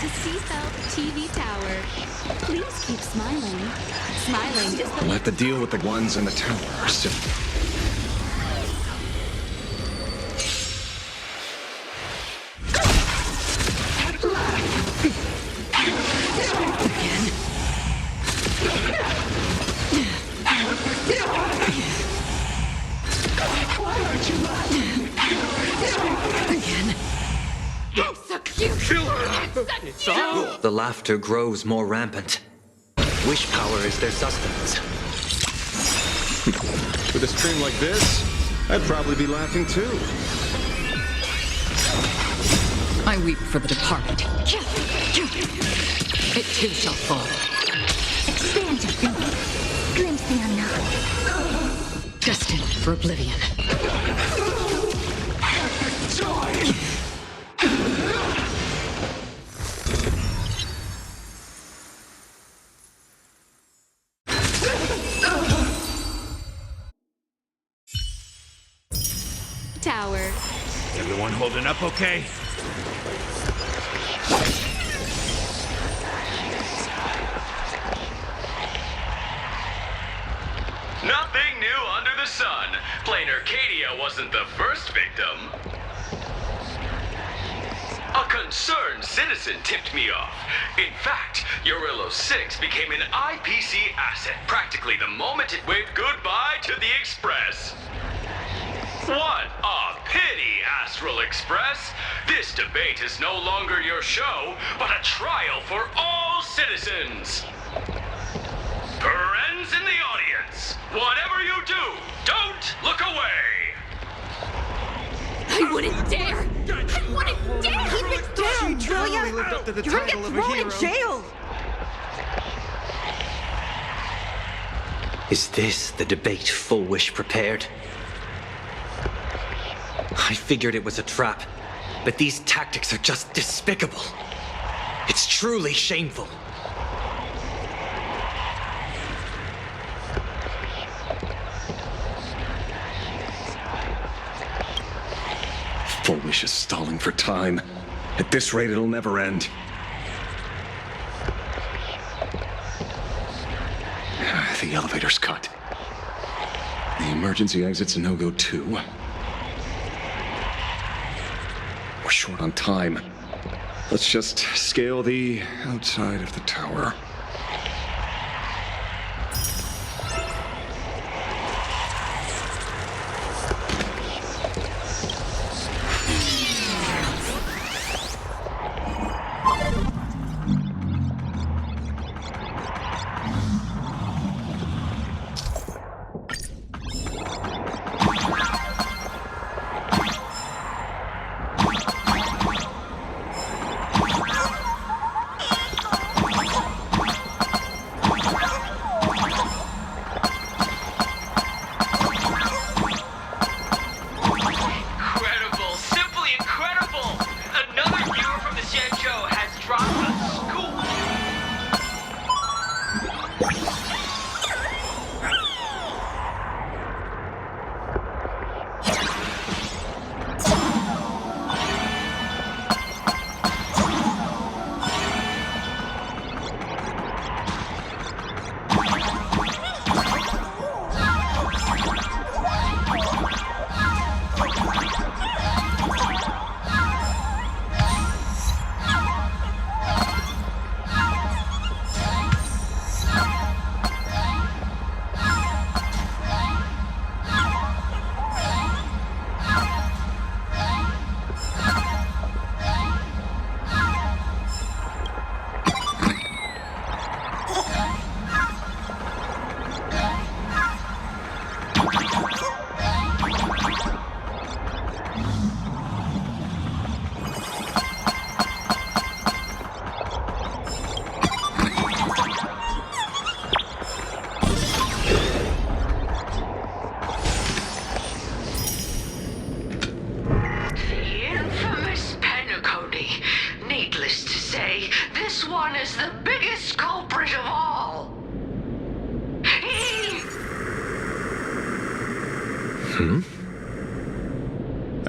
the Seafeld TV Tower. Please keep smiling. Smiling is the... We'll have to deal with the ones in the tower soon. The laughter grows more rampant. Wish power is their sustenance. With a stream like this, I'd probably be laughing too. I weep for the departed. It too shall fall. Expand your thinking. Glimpse the unknown. Destined for oblivion. Tower. Everyone holding up okay? Nothing new under the sun. Plain Arcadia wasn't the first victim. A concerned citizen tipped me off. In fact, Urillo 6 became an IPC asset practically the moment it waved goodbye to the Express. What a pity, Astral Express! This debate is no longer your show, but a trial for all citizens! Friends in the audience, whatever you do, don't look away! I wouldn't dare! I wouldn't dare! Keep it down, will ya? You're gonna get thrown in jail! Is this the debate Full Wish prepared? I figured it was a trap, but these tactics are just despicable. It's truly shameful. Full Wish is stalling for time. At this rate, it'll never end. The elevator's cut. The emergency exit's a no-go too. We're short on time. Let's just scale the outside of the tower.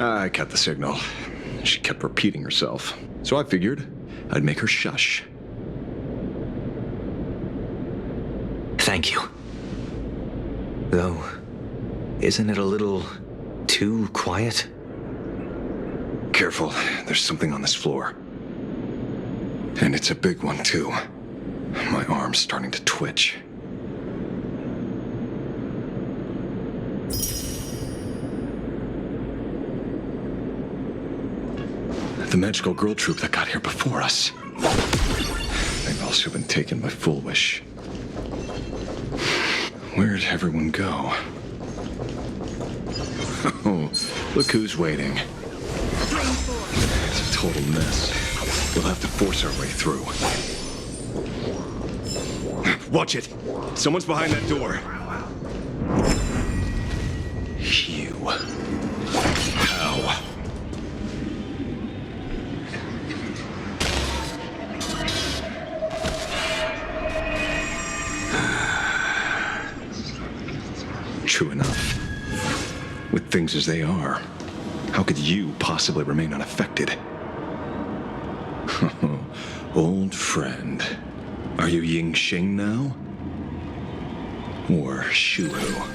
I cut the signal. She kept repeating herself. So I figured, I'd make her shush. Thank you. Though, isn't it a little too quiet? Careful, there's something on this floor. And it's a big one, too. My arm's starting to twitch. The magical girl troop that got here before us. They've also been taken by Foolish. Where'd everyone go? Oh, look who's waiting. It's a total mess. We'll have to force our way through. Watch it! Someone's behind that door. You. How? True enough. With things as they are, how could you possibly remain unaffected? Old friend. Are you Ying Xing now? Or Shuhu?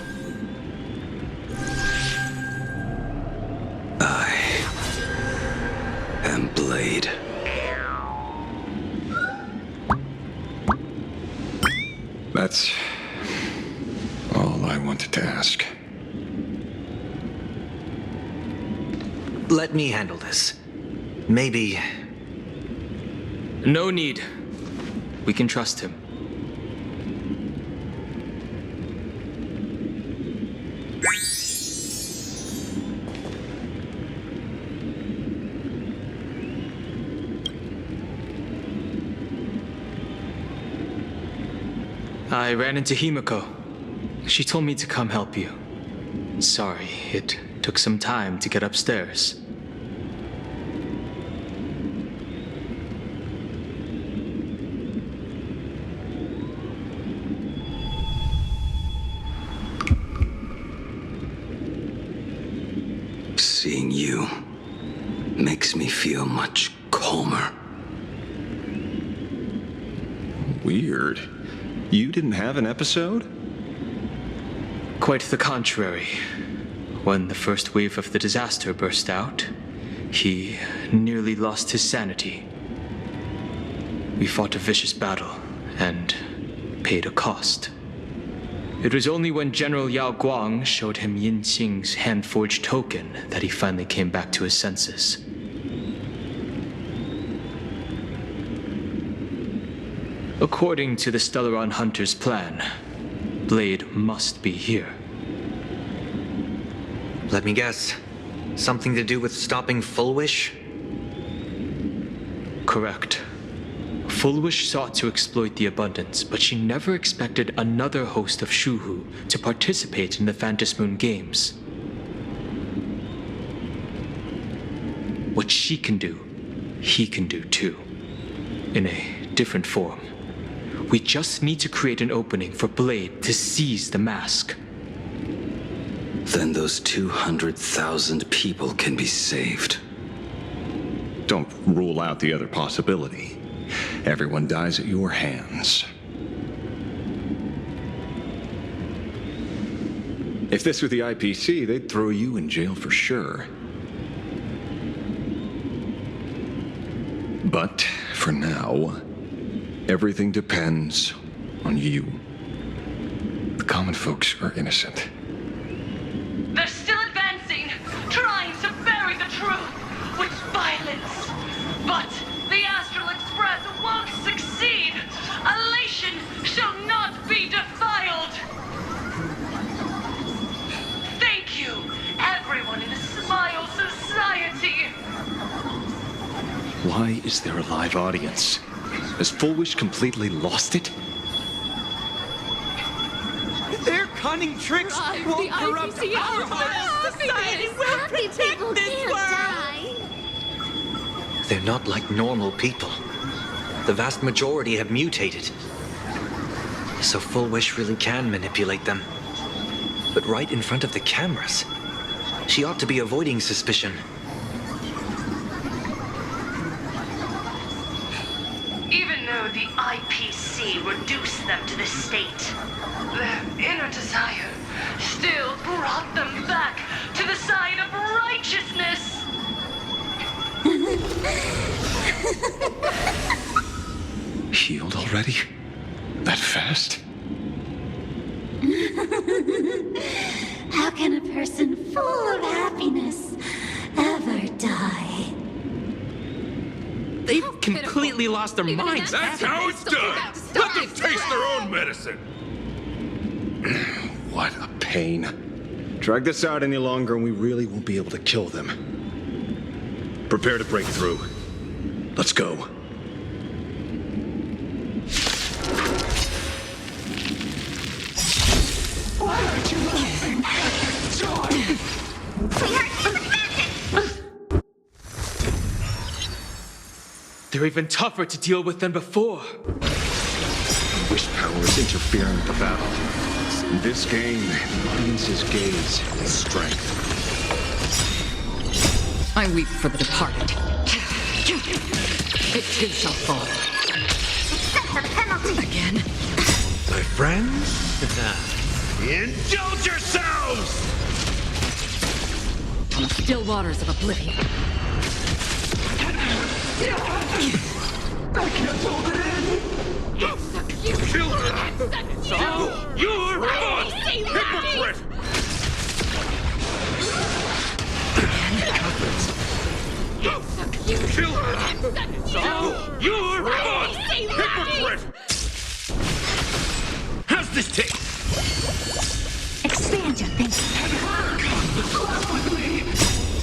I am Blade. That's all I wanted to ask. Let me handle this. Maybe... No need. We can trust him. I ran into Himiko. She told me to come help you. Sorry, it took some time to get upstairs. Seeing you makes me feel much calmer. Weird. You didn't have an episode? Quite the contrary. When the first wave of the disaster burst out, he nearly lost his sanity. We fought a vicious battle and paid a cost. It was only when General Yao Guang showed him Yin Xing's hand-forged token that he finally came back to his senses. According to the Stellaron Hunter's plan, Blade must be here. let me guess. Something to do with stopping Fullwish? Correct. Fullwish sought to exploit the abundance, but she never expected another host of Shuhu to participate in the Phantom Moon Games. What she can do, he can do too. In a different form. We just need to create an opening for Blade to seize the mask. Then those 200,000 people can be saved. Don't rule out the other possibility. Everyone dies at your hands. If this were the IPC, they'd throw you in jail for sure. But for now, everything depends on you. The common folks are innocent. They're still advancing, trying to bury the truth with violence. But the Astral Express won't succeed. Elation shall not be defiled. Thank you, everyone in the Smile Society. Why is there a live audience? Has Fullwish completely lost it? Their cunning tricks won't corrupt our hearts. Society will protect this world. They're not like normal people. The vast majority have mutated. So Fullwish really can manipulate them. But right in front of the cameras. She ought to be avoiding suspicion. the IPC reduced them to this state. Their inner desire still brought them back to the side of righteousness. Healed already? That fast? How can a person full of happiness ever die? They've completely lost their minds. That's how it's done! Let them taste their own medicine! What a pain. Drag this out any longer and we really won't be able to kill them. Prepare to break through. Let's go. Why aren't you laughing? Joy! They're even tougher to deal with than before. Wish power is interfering with the battle. In this game, the audience's gaze is strength. I weep for the departed. It too shall fall. That's a penalty! Again? My friends? Indulge yourselves! On the still waters of oblivion. I can't hold it in! Kill her! So, you're gone! Hypocrite! Kill her! So, you're gone! Hypocrite! How's this taste? Expand your thinking.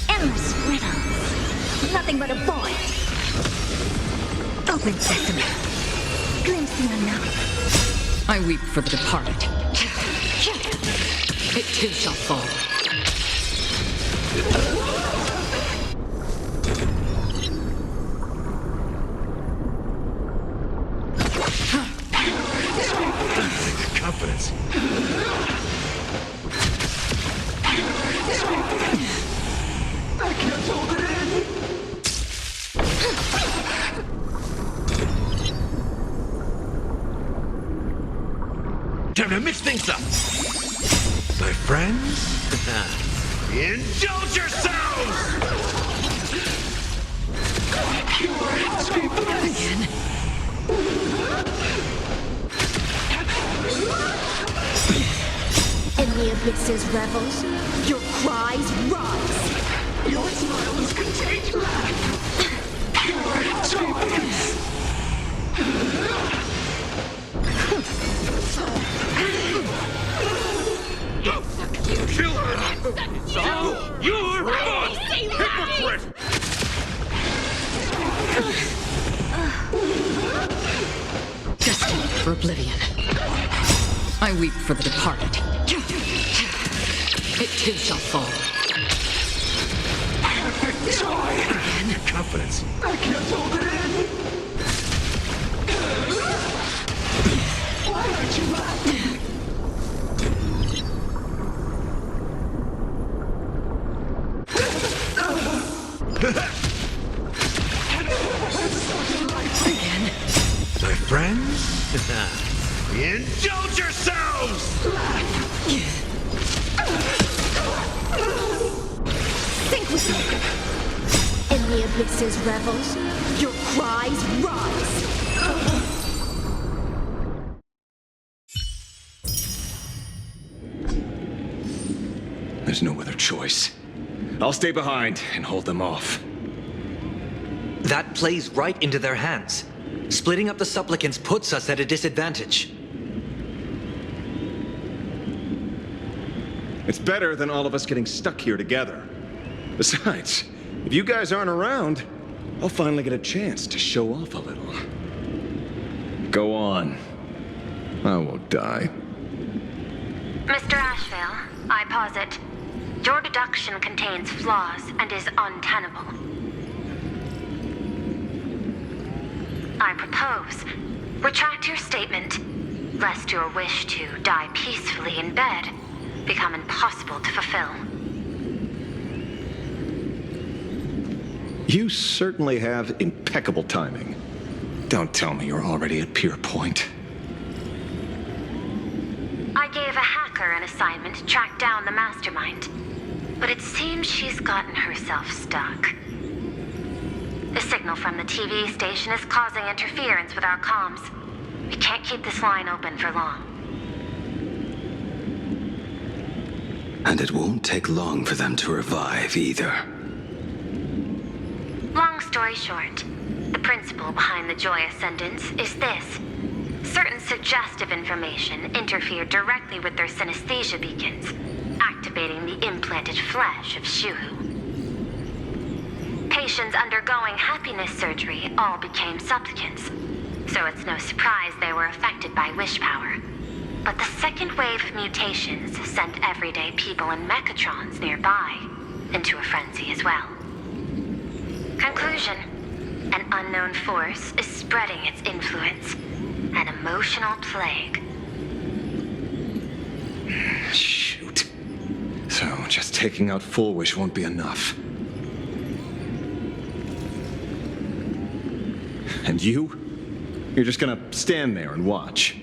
Endless riddles. Nothing but a void. Open sesame. Glimpse the unknown. I weep for the departed. It too shall fall. Confidence. I can't hold it in! Time to mix things up. My friends? Indulge yourselves! Again? In the abyss's revels, your cries rise. Your smile is contagious! Pure joy! Kill her! So, you're gone! Hypocrite! Destined for oblivion. I weep for the departed. It too shall fall. Joy! Again? Confidence. I can't hold it in! Why aren't you laughing? Again? My friends? Indulge yourselves! Think with me. In the abyss's revels, your cries rise. There's no other choice. I'll stay behind and hold them off. That plays right into their hands. Splitting up the supplicants puts us at a disadvantage. It's better than all of us getting stuck here together. Besides, if you guys aren't around, I'll finally get a chance to show off a little. Go on. I won't die. Mr. Ashvale, I posit, your deduction contains flaws and is untenable. I propose, retract your statement, lest your wish to die peacefully in bed become impossible to fulfill. You certainly have impeccable timing. Don't tell me you're already at Pier Point. I gave a hacker an assignment to track down the mastermind, but it seems she's gotten herself stuck. The signal from the TV station is causing interference with our comms. We can't keep this line open for long. And it won't take long for them to revive either. Long story short, the principle behind the Joy Ascendants is this. Certain suggestive information interfered directly with their synesthesia beacons, activating the implanted flesh of Shuhu. Patients undergoing happiness surgery all became supplicants, so it's no surprise they were affected by wish power. But the second wave of mutations sent everyday people and mechatrons nearby into a frenzy as well. Conclusion: an unknown force is spreading its influence. An emotional plague. Shoot. So, just taking out Full Wish won't be enough. And you? You're just gonna stand there and watch?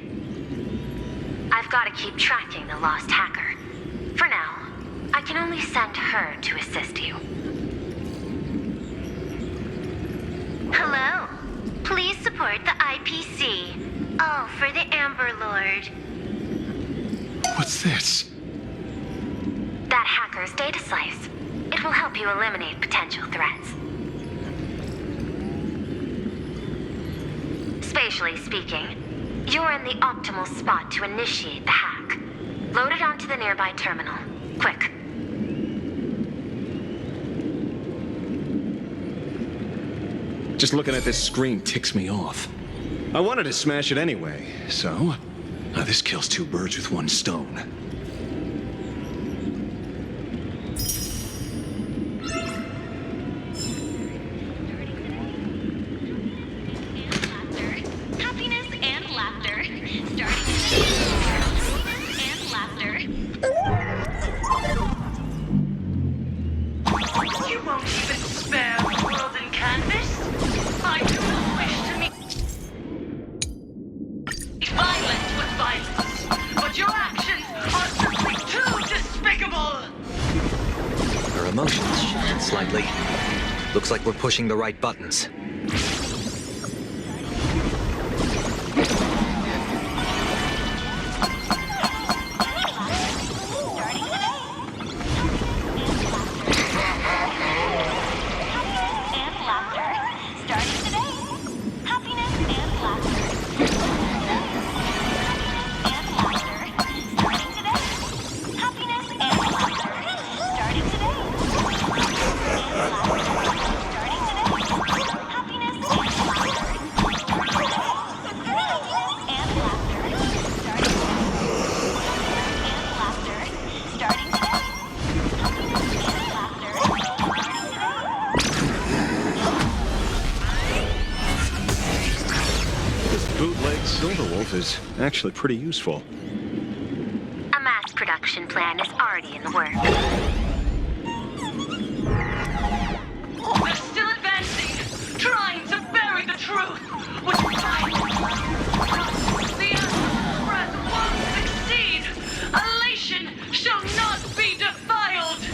I've got to keep tracking the lost hacker. For now, I can only send her to assist you. Hello. Please support the IPC. Oh, for the Amber Lord. What's this? That hacker's data slice. It will help you eliminate potential threats. Spatially speaking, you're in the optimal spot to initiate the hack. Load it onto the nearby terminal. Quick. Just looking at this screen ticks me off. I wanted to smash it anyway, so... this kills two birds with one stone. Happiness and laughter. Starting and laughter. You won't even spare the world in canvas? I do not wish to meet violence with violence, but your actions are simply too despicable! Her emotions shifted slightly. Looks like we're pushing the right buttons. Is actually pretty useful. A mass production plan is already in the works. They're still advancing, trying to bury the truth with violence. The Express won't succeed. Elation shall not be defiled.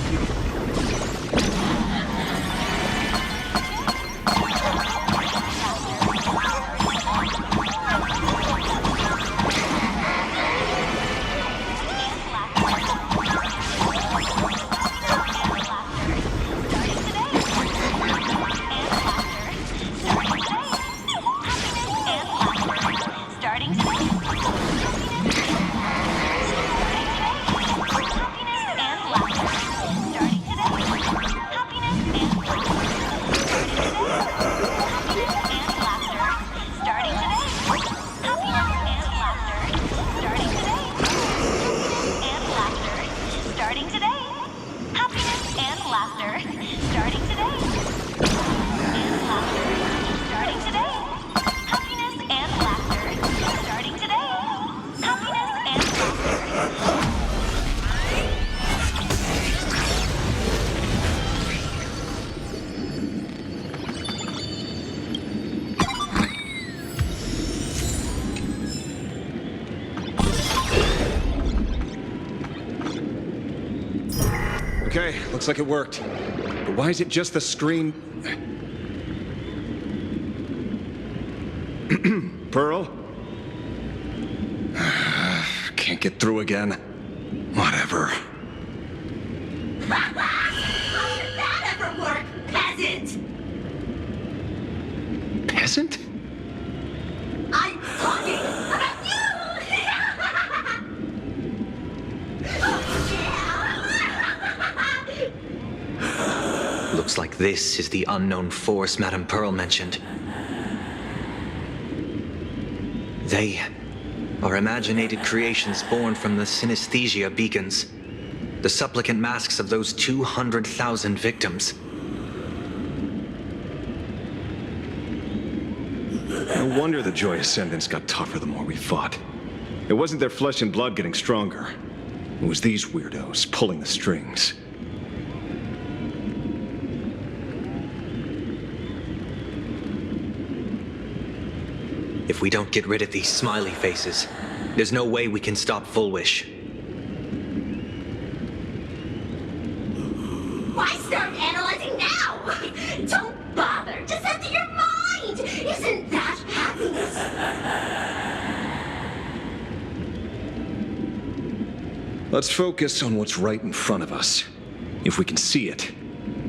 looks like it worked. But why is it just the screen? Pearl? Can't get through again. Whatever. How did that ever work, peasant? Peasant? I'm talking about you! Looks like this is the unknown force Madame Pearl mentioned. They are imaginated creations born from the synesthesia beacons, the supplicant masks of those 200,000 victims. No wonder the Joy Ascendants got tougher the more we fought. It wasn't their flesh and blood getting stronger. It was these weirdos pulling the strings. If we don't get rid of these smiley faces, there's no way we can stop Full Wish. Why start analyzing now? Don't bother. Just enter your mind. Isn't that happiness? Let's focus on what's right in front of us. If we can see it,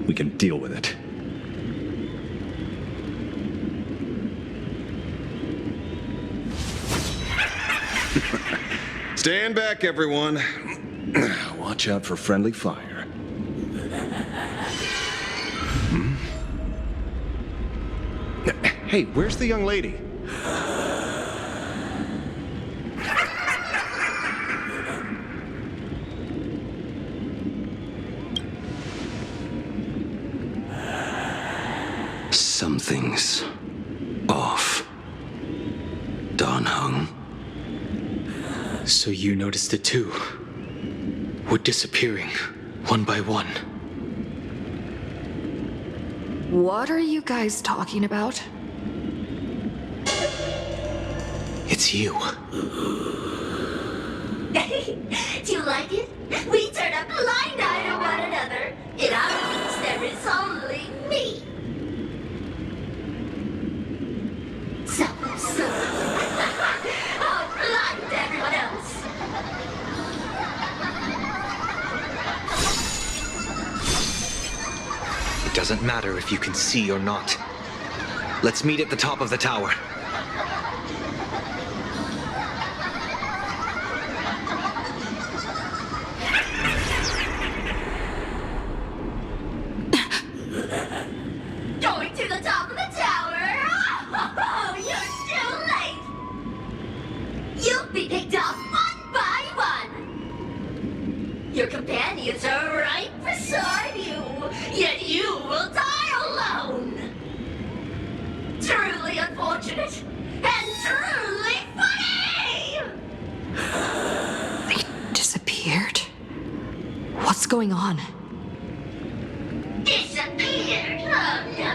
we can deal with it. Stand back, everyone. Watch out for friendly fire. Hey, where's the young lady? Something's off. Don Hung. So you noticed it too. We're disappearing, one by one. What are you guys talking about? It's you. Do you like it? We turn a blind eye to one another. In our case, there is only me. So. I'll blind everyone else. It doesn't matter if you can see or not. Let's meet at the top of the tower. Going to the top of the tower? Oh, you're too late. You'll be picked off one by one. Your companions are right beside you, yet you will die alone. Truly unfortunate and truly funny. They disappeared? What's going on? Disappeared. Oh, no.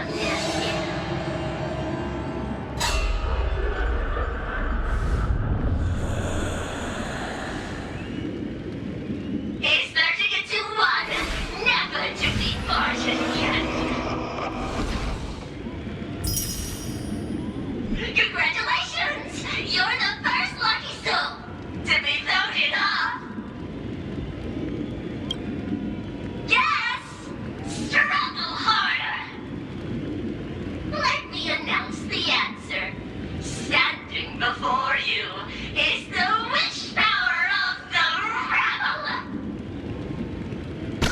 It's 30 to 1. Never to be Martian yet. Congratulations! You're the first lucky soul to be voted off. Yes! Struggle harder! Let me announce the answer. Standing before you is the wish power of the rebel!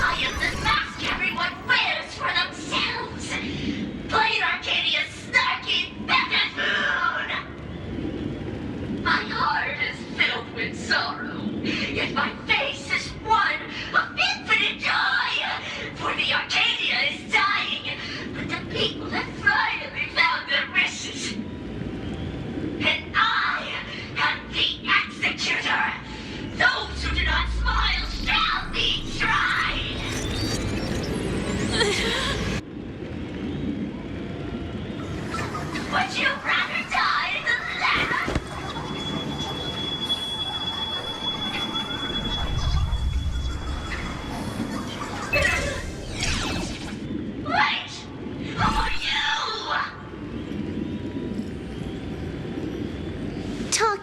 I am the mask everyone wears for themselves! Plain Arcadia's snarky buffoon! My heart is filled with sorrow, yet my face is one of infinite joy! For the Arcadia is dying, but the people have finally found their wishes. And I am the executor! Those who do not smile shall be tried! Would you rather die than live?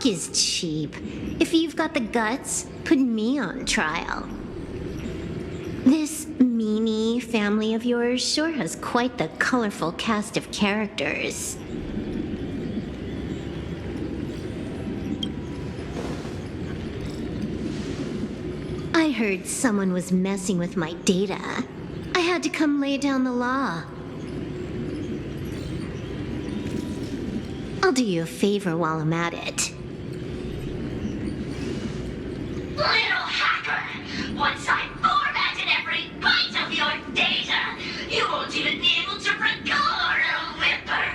Talk is cheap. If you've got the guts, put me on trial. This meanie family of yours sure has quite the colorful cast of characters. I heard someone was messing with my data. I had to come lay down the law. I'll do you a favor while I'm at it. Little hacker! Once I've formatted every byte of your data, you won't even be able to record a whimper!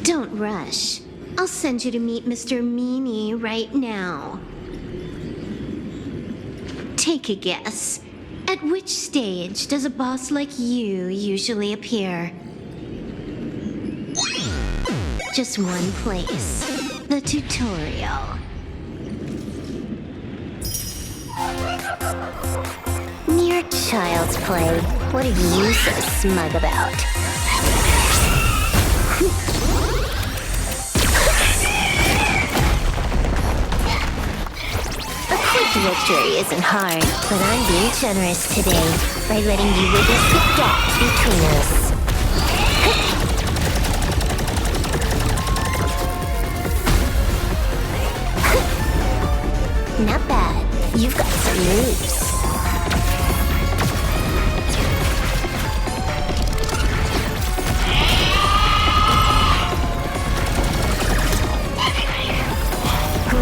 Don't rush. I'll send you to meet Mr. Meanie right now. Take a guess. At which stage does a boss like you usually appear? Just one place. The tutorial. Mere child's play. What are you so smug about? A quick victory isn't hard, but I'm being generous today by letting you witness the gap between us. Not bad. You've got some moves.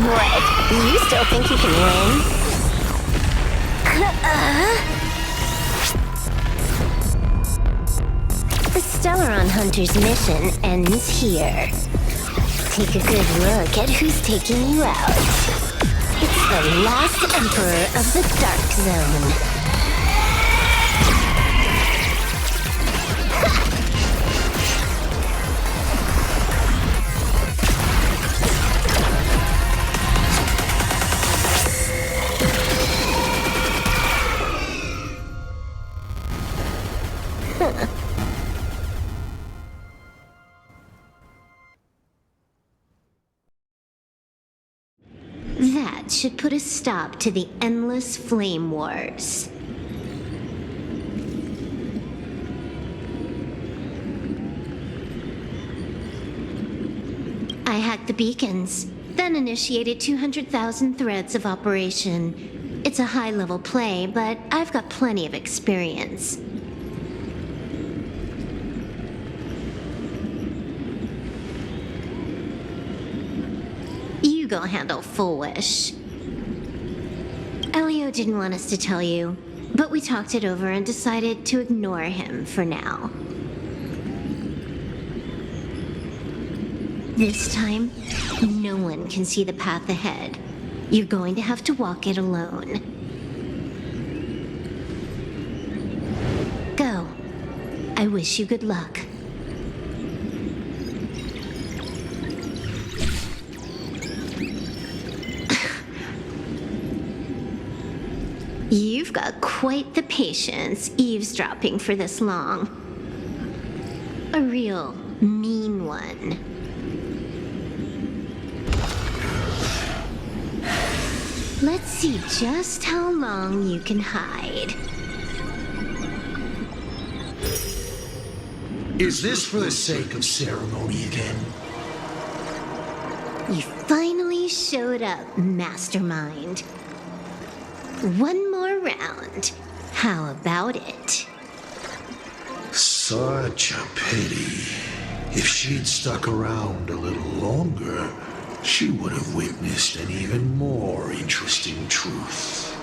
What? You still think you can win? The Stellaron Hunter's mission ends here. Take a good look at who's taking you out. It's the last Emperor of the Dark Zone. That should put a stop to the endless flame wars. I hacked the beacons, then initiated 200,000 threads of operation. It's a high-level play, but I've got plenty of experience. You go handle Full Wish. Elio didn't want us to tell you, but we talked it over and decided to ignore him for now. This time, no one can see the path ahead. You're going to have to walk it alone. Go. I wish you good luck. You've got quite the patience eavesdropping for this long. A real mean one. Let's see just how long you can hide. Is this for the sake of ceremony again? You finally showed up, Mastermind. One more round. How about it? Such a pity. If she'd stuck around a little longer, she would have witnessed an even more interesting truth.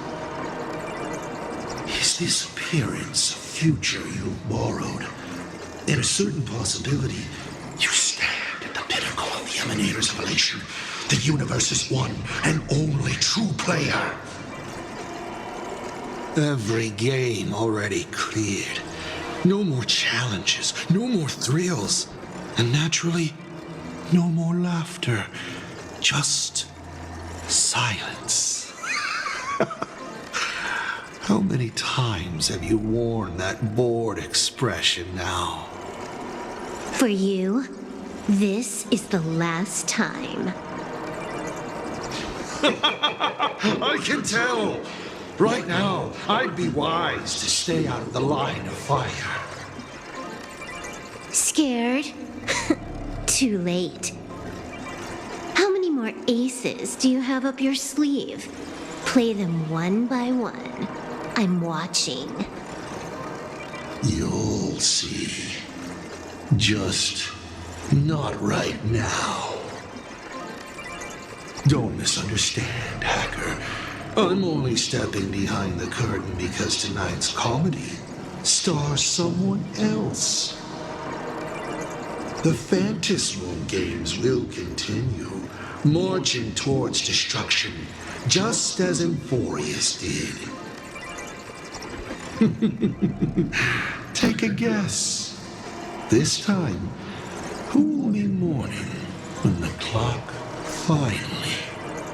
Is this appearance a future you've borrowed? In a certain possibility, you stand at the pinnacle of the Emanator's evolution, the universe's one and only true player. Every game already cleared. No more challenges, no more thrills, and naturally, no more laughter. Just silence. How many times have you worn that bored expression now? For you, this is the last time. I can tell. Right now, I'd be wise to stay out of the line of fire. Scared? Too late. How many more aces do you have up your sleeve? Play them one by one. I'm watching. You'll see. Just not right now. Don't misunderstand, Hacker. I'm only stepping behind the curtain because tonight's comedy stars someone else. The Phantasmal games will continue, marching towards destruction, just as Emphorius did. Take a guess. This time, who will be mourning when the clock finally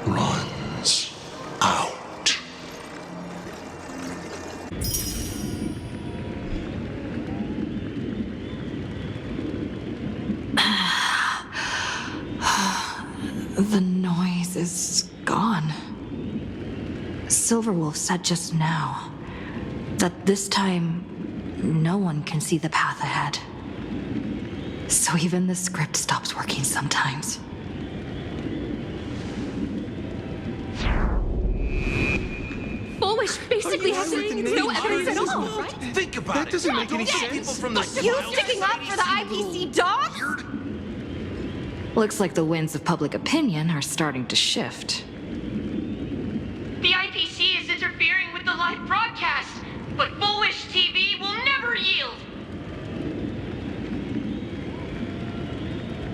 runs out? The noise is gone. Silverwolf said just now that this time no one can see the path ahead. So even the script stops working sometimes. Foolish basically has no evidence at all, right? Think about it. That doesn't make any sense. People from the You sticking up for the IPC dogs? Looks like the winds of public opinion are starting to shift. The IPC is interfering with the live broadcast, but Foolish TV will never yield.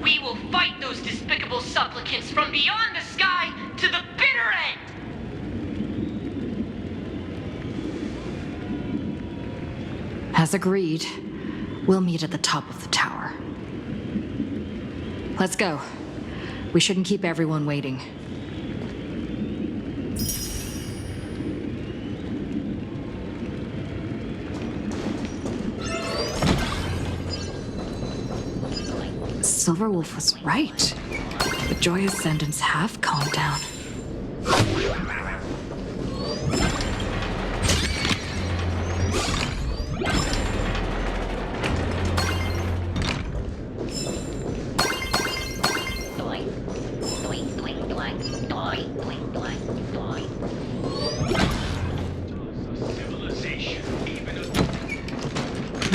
We will fight those despicable supplicants from beyond the sky to the bitter end. As agreed, we'll meet at the top of the tower. Let's go. We shouldn't keep everyone waiting. Silverwolf was right. The Joy Ascendants have calmed down.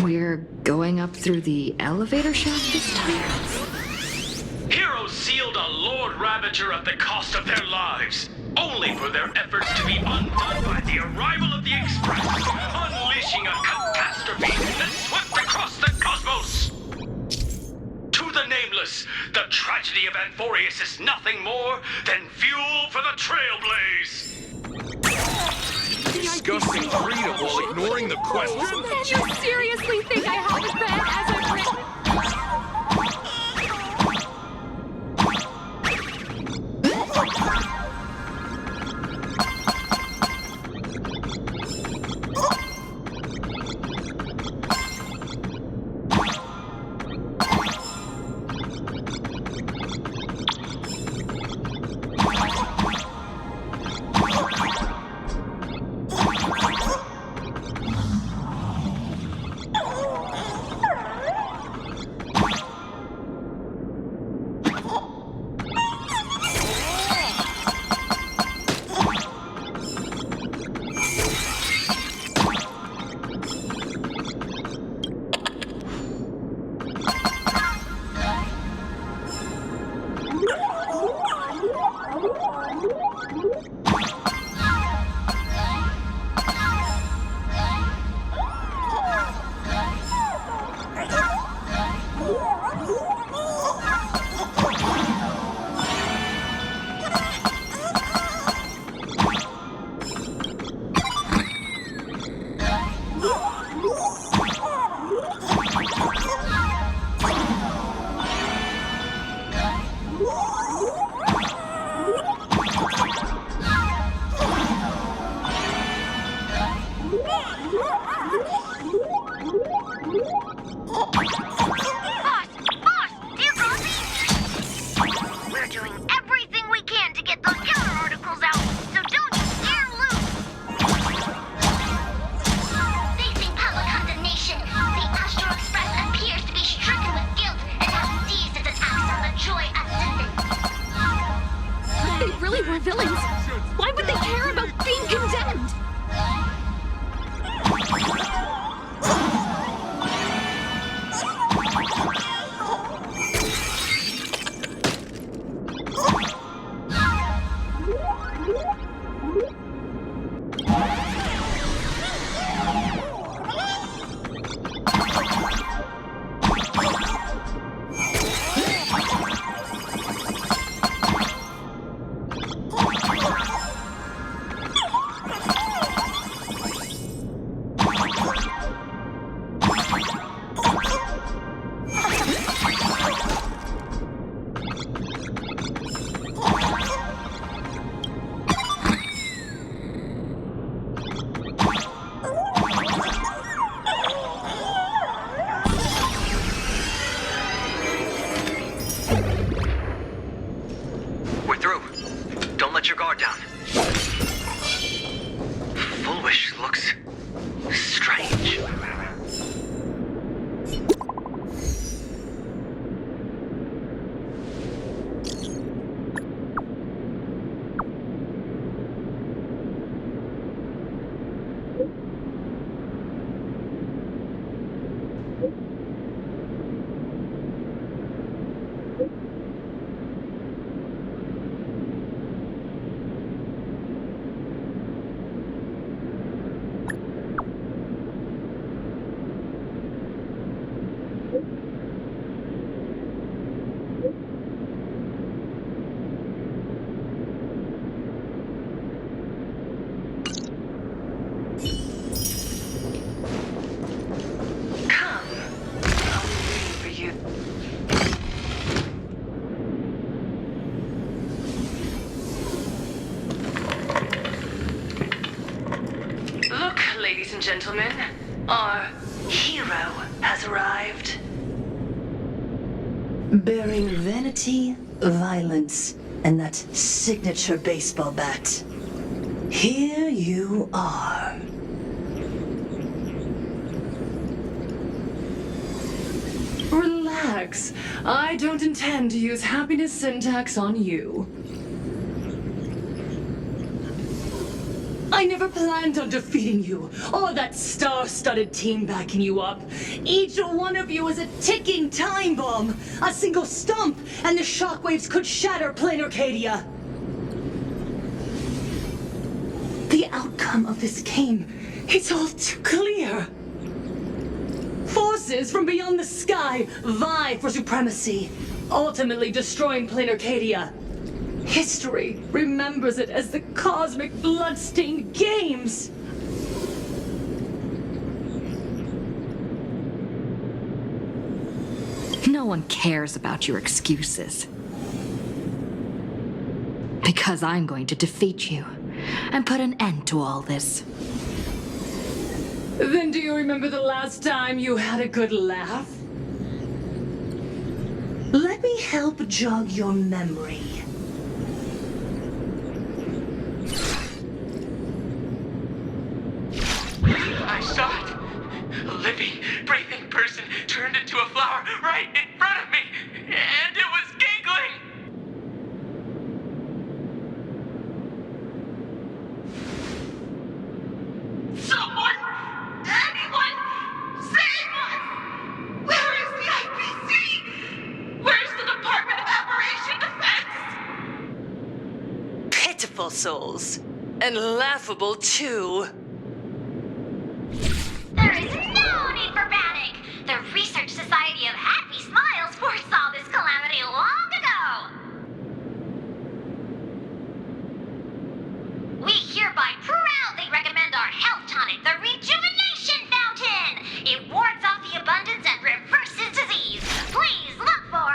We're going up through the elevator shaft this time? Heroes sealed a Lord Ravager at the cost of their lives, only for their efforts to be undone by the arrival of the Express, unleashing a catastrophe that swept across the cosmos. To the Nameless, the tragedy of Emphorius is nothing more than fuel for the Trailblaze. Discussing freedom while ignoring the question? Do you seriously think I have it bad as I've written? We're through. Don't let your guard down. Full Wish looks strange. Ladies and gentlemen, our hero has arrived. Bearing vanity, violence, and that signature baseball bat. Here you are. Relax. I don't intend to use happiness syntax on you. I never planned on defeating you, or that star-studded team backing you up. Each one of you is a ticking time bomb. A single stump, and the shockwaves could shatter plain Arcadia. The outcome of this game, it's all too clear. Forces from beyond the sky vie for supremacy, ultimately destroying plain Arcadia. History remembers it as the cosmic bloodstained games. No one cares about your excuses. Because I'm going to defeat you and put an end to all this. Then do you remember the last time you had a good laugh? Let me help jog your memory. I saw it. A living, breathing person turned into a flower right in front of me, and it was giggling. Someone! Anyone! Save us! Where is the IPC? Where's the Department of Operation Defense? Pitiful souls. And laughable, too. There is no need for panic! The Research Society of Happy Smiles foresaw this calamity long ago! We hereby proudly recommend our health tonic, the Rejuvenation Fountain! It wards off the abundance and reverses disease. Please look for...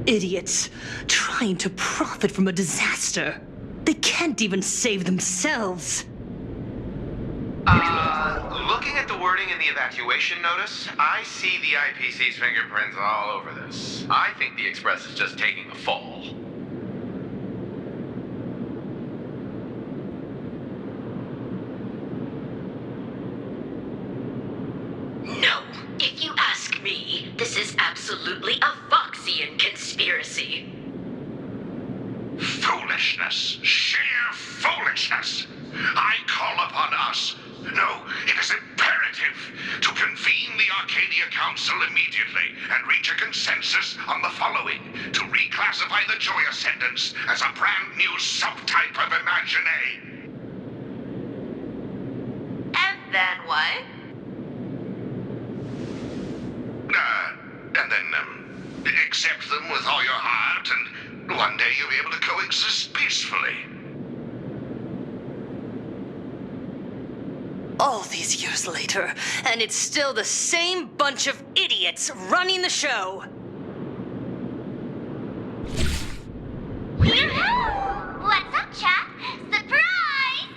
Idiots, trying to profit from a disaster. They can't even save themselves. Looking at the wording in the evacuation notice, I see the IPC's fingerprints all over this. I think the Express is just taking the fall. No. If you ask me, this is absolutely a Voxian conspiracy. Foolish. foolishness. Sheer foolishness. I call upon us. No, it is imperative to convene the Arcadia Council immediately and reach a consensus on the following. To reclassify the Joy Ascendants as a brand new subtype of Imagine. And then what? And then, accept them with all your heart, and one day you'll be able to coexist peacefully. All these years later, and it's still the same bunch of idiots running the show. Yoo-hoo! What's up, chap? Surprise!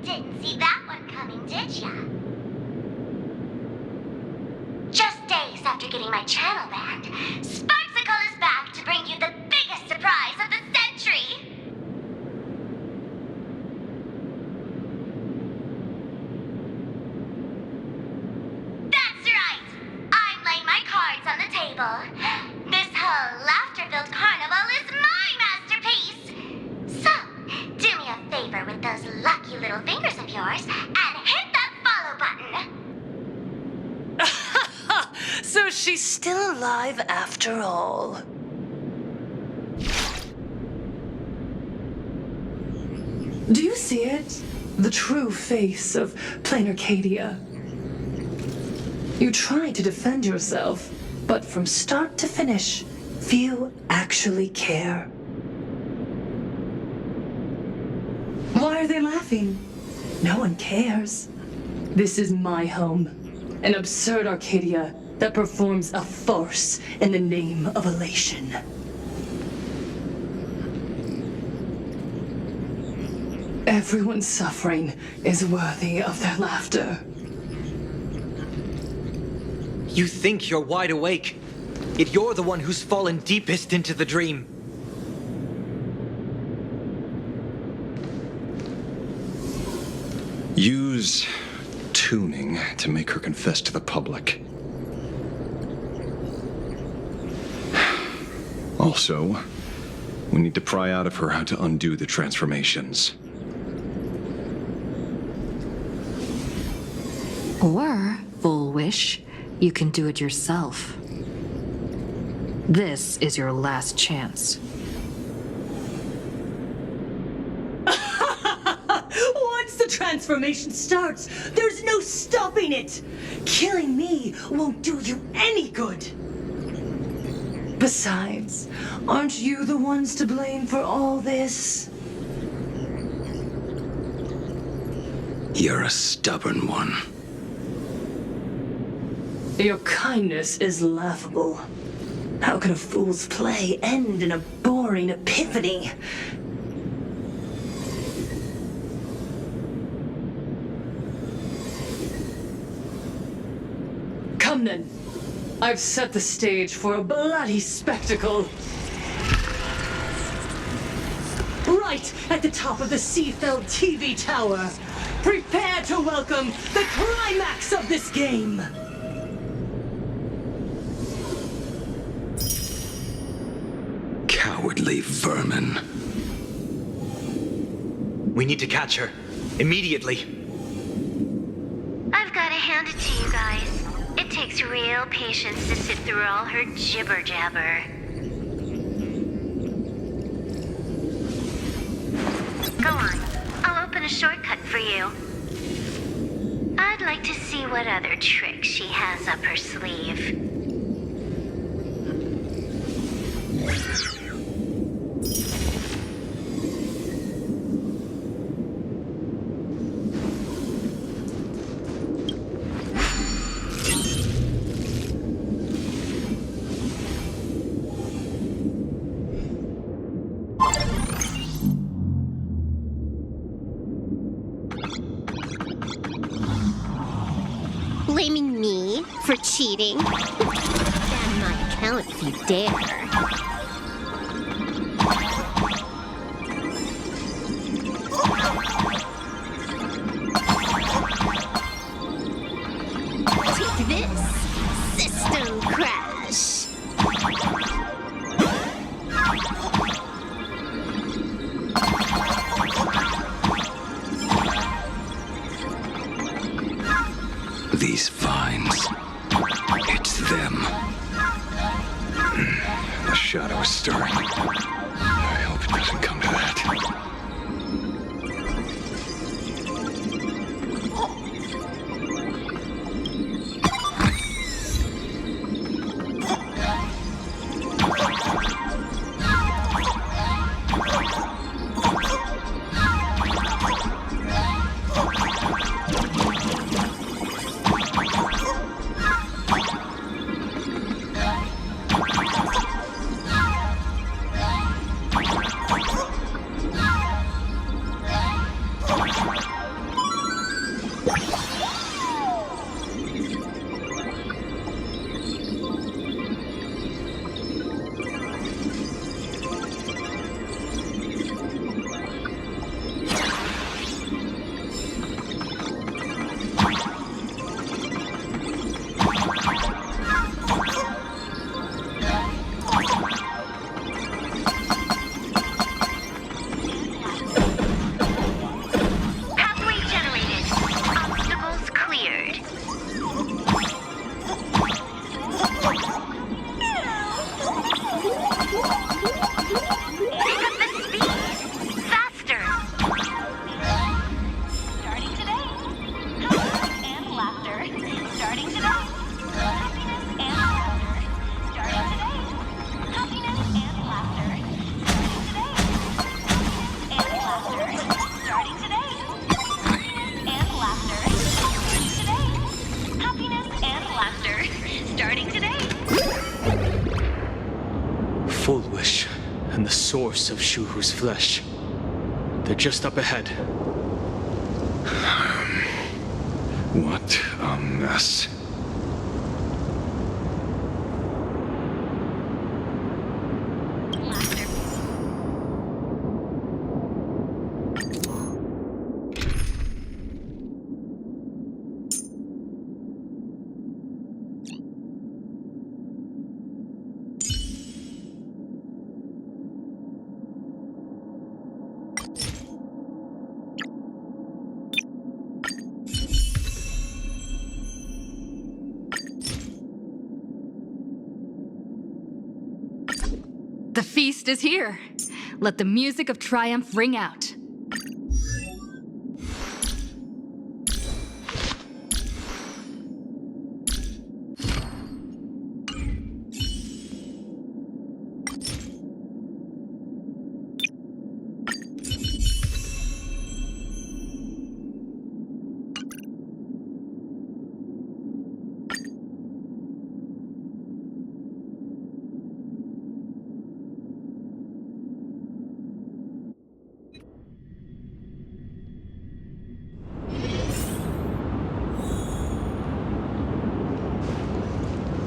Didn't see that one coming, did ya? Just days after getting my channel banned, Sparksicle is back to bring you the biggest surprise of the century! That's right! I'm laying my cards on the table. This whole laughter-filled carnival is my masterpiece! So, do me a favor with those lucky little fingers of yours and hit that follow button! So she's still alive after all. Do you see it? The true face of Plain Arcadia. You try to defend yourself, but from start to finish, few actually care. Why are they laughing? No one cares. This is my home. An absurd Arcadia that performs a farce in the name of elation. Everyone's suffering is worthy of their laughter. You think you're wide awake, yet you're the one who's fallen deepest into the dream. Use tuning to make her confess to the public. Also, we need to pry out of her how to undo the transformations. Or, Full Wish, you can do it yourself. This is your last chance. Once the transformation starts, there's no stopping it. Killing me won't do you any good. Besides, aren't you the ones to blame for all this? You're a stubborn one. Your kindness is laughable. How can a fool's play end in a boring epiphany? Come then. I've set the stage for a bloody spectacle. Right at the top of the Seafeld TV tower. Prepare to welcome the climax of this game. Cowardly vermin. We need to catch her. Immediately. I've got to hand it to you guys. It takes real patience to sit through all her jibber-jabber. Go on. I'll open a shortcut for you. I'd like to see what other tricks she has up her sleeve. Blaming me for cheating? Ban my account if you dare. Take this, system crash. These vines. It's them. The shadow is stirring. I hope it doesn't come to that. Source of Shuhu's flesh. They're just up ahead. What a mess. The feast is here. Let the music of triumph ring out.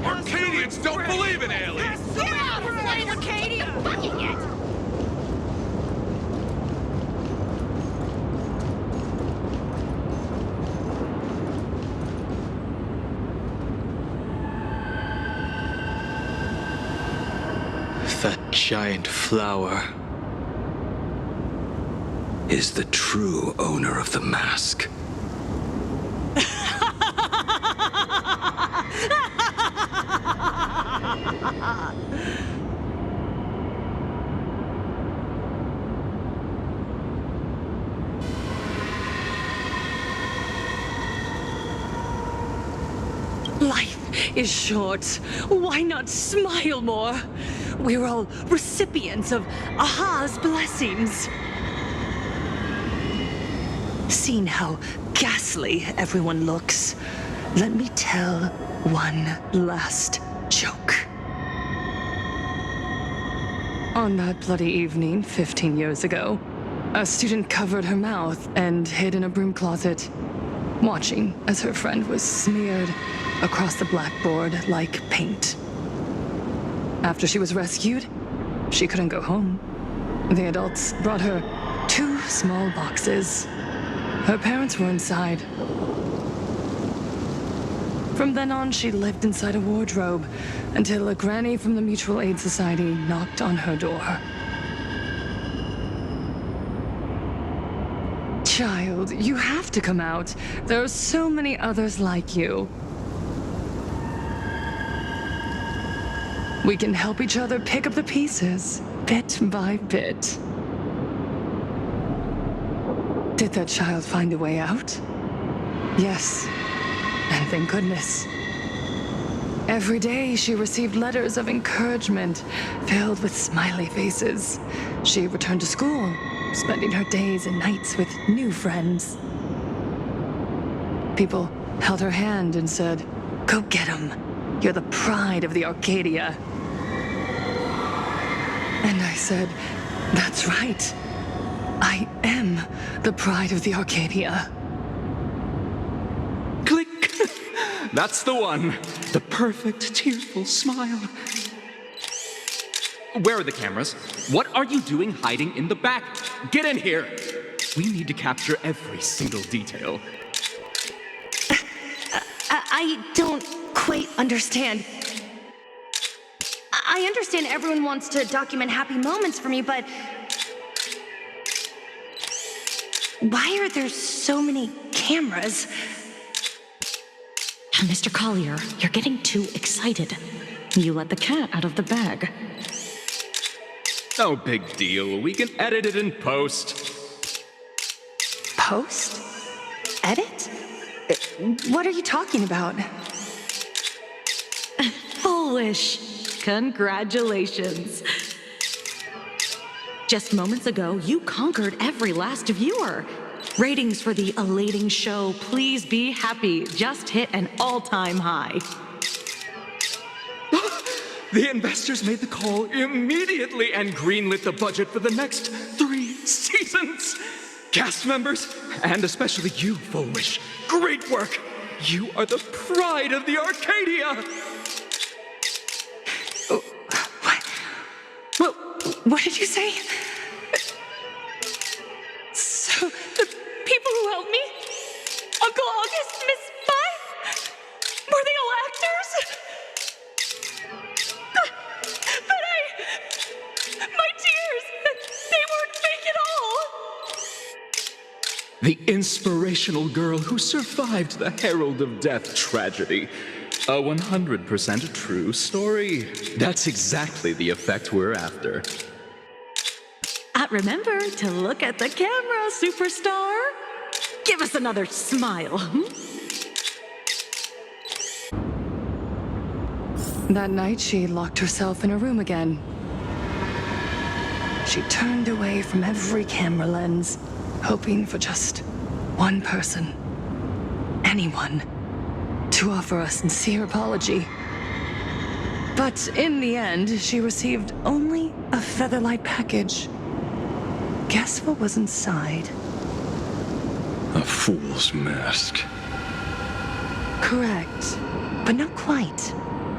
Arcadians don't believe in aliens! Get out of playing Arcadia! Fucking it! That giant flower is the true owner of the mask. Life is short. Why not smile more? We're all recipients of Aha's blessings. Seeing how ghastly everyone looks, let me tell one last joke. On that bloody evening 15 years ago, a student covered her mouth and hid in a broom closet, watching as her friend was smeared across the blackboard like paint. After she was rescued, she couldn't go home. The adults brought her 2 small boxes. Her parents were inside. From then on, she lived inside a wardrobe until a granny from the Mutual Aid Society knocked on her door. Child, you have to come out. There are so many others like you. We can help each other pick up the pieces, bit by bit. Did that child find a way out? Yes, and thank goodness. Every day she received letters of encouragement filled with smiley faces. She returned to school, spending her days and nights with new friends. People held her hand and said, "Go get him. You're the pride of the Arcadia." And I said, "That's right. I am the pride of the Arcadia." Click! That's the one. The perfect, tearful smile. Where are the cameras? What are you doing hiding in the back? Get in here! We need to capture every single detail. I don't quite understand. I understand everyone wants to document happy moments for me, but why are there so many cameras? Mr. Collier, you're getting too excited. You let the cat out of the bag. No big deal. We can edit it in post. Post? Edit? What are you talking about? Foolish. Congratulations. Just moments ago, you conquered every last viewer. Ratings for the elating show, Please Be Happy, just hit an all-time high. The investors made the call immediately and greenlit the budget for the next 3 seasons. Cast members, and especially you, Foolish, great work. You are the pride of the Arcadia. What did you say? So, the people who helped me? Uncle August, Miss Spy? Were they all actors? But my tears, they weren't fake at all. The inspirational girl who survived the Herald of Death tragedy. A 100% true story. That's exactly the effect we're after. Remember to look at the camera, superstar. Give us another smile. That night, she locked herself in a room again. She turned away from every camera lens, hoping for just one person, anyone, to offer a sincere apology. But in the end, she received only a Featherlight package. Guess what was inside? A fool's mask. Correct, but not quite.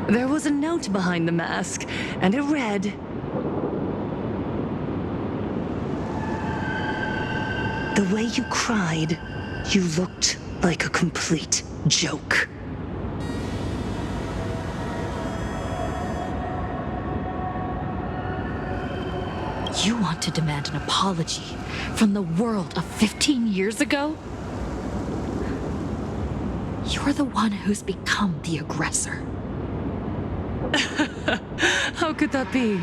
There was a note behind the mask, and it read, "The way you cried, you looked like a complete joke." You want to demand an apology from the world of 15 years ago? You're the one who's become the aggressor. How could that be?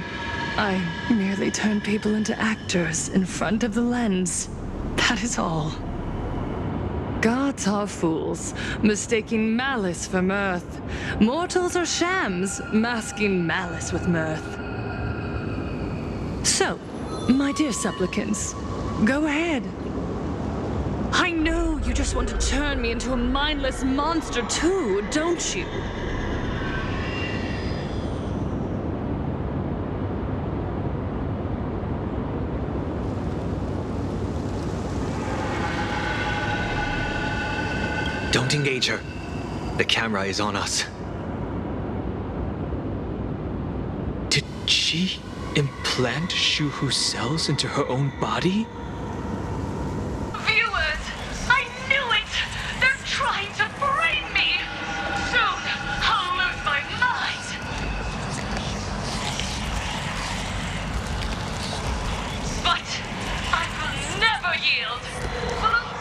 I merely turn people into actors in front of the lens. That is all. Gods are fools, mistaking malice for mirth. Mortals are shams, masking malice with mirth. So, my dear supplicants, go ahead. I know you just want to turn me into a mindless monster too, don't you? Don't engage her. The camera is on us. Did she implant Shuhu's cells into her own body? Viewers, I knew it! They're trying to frame me! Soon, I'll lose my mind! But I will never yield! For the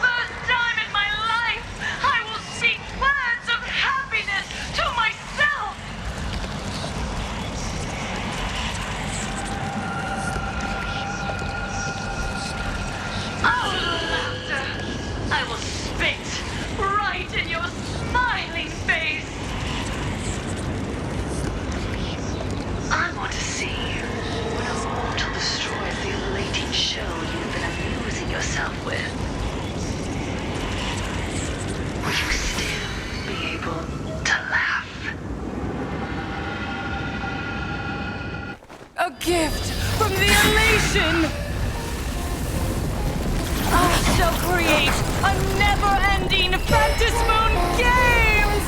shall create a never-ending Fantasmoon Games!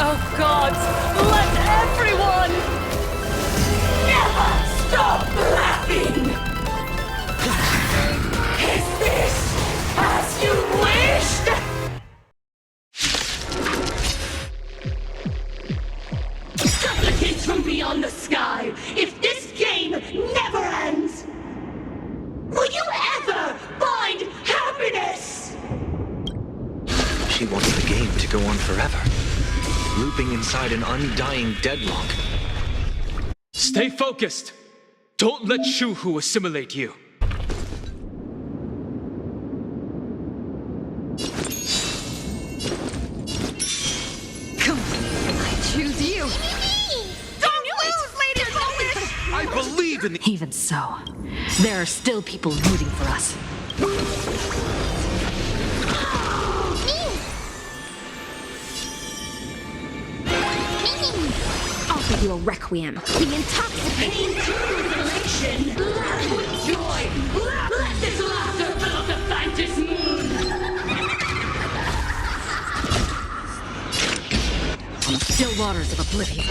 Oh gods, let everyone never stop laughing! Is this as you wished? Supplicants from beyond the sky, if this game never ends, will you ever find happiness? She wants the game to go on forever, looping inside an undying deadlock. Stay focused! Don't let Shuhu assimilate you. Come on, I choose you. Don't lose, Lady Polish! I believe in the... Even so, there are still people rooting for us. Offer you a requiem. The intoxicating Elation! Laugh with joy! Let this laughter fill up the Fantasmoon! On the still waters of oblivion,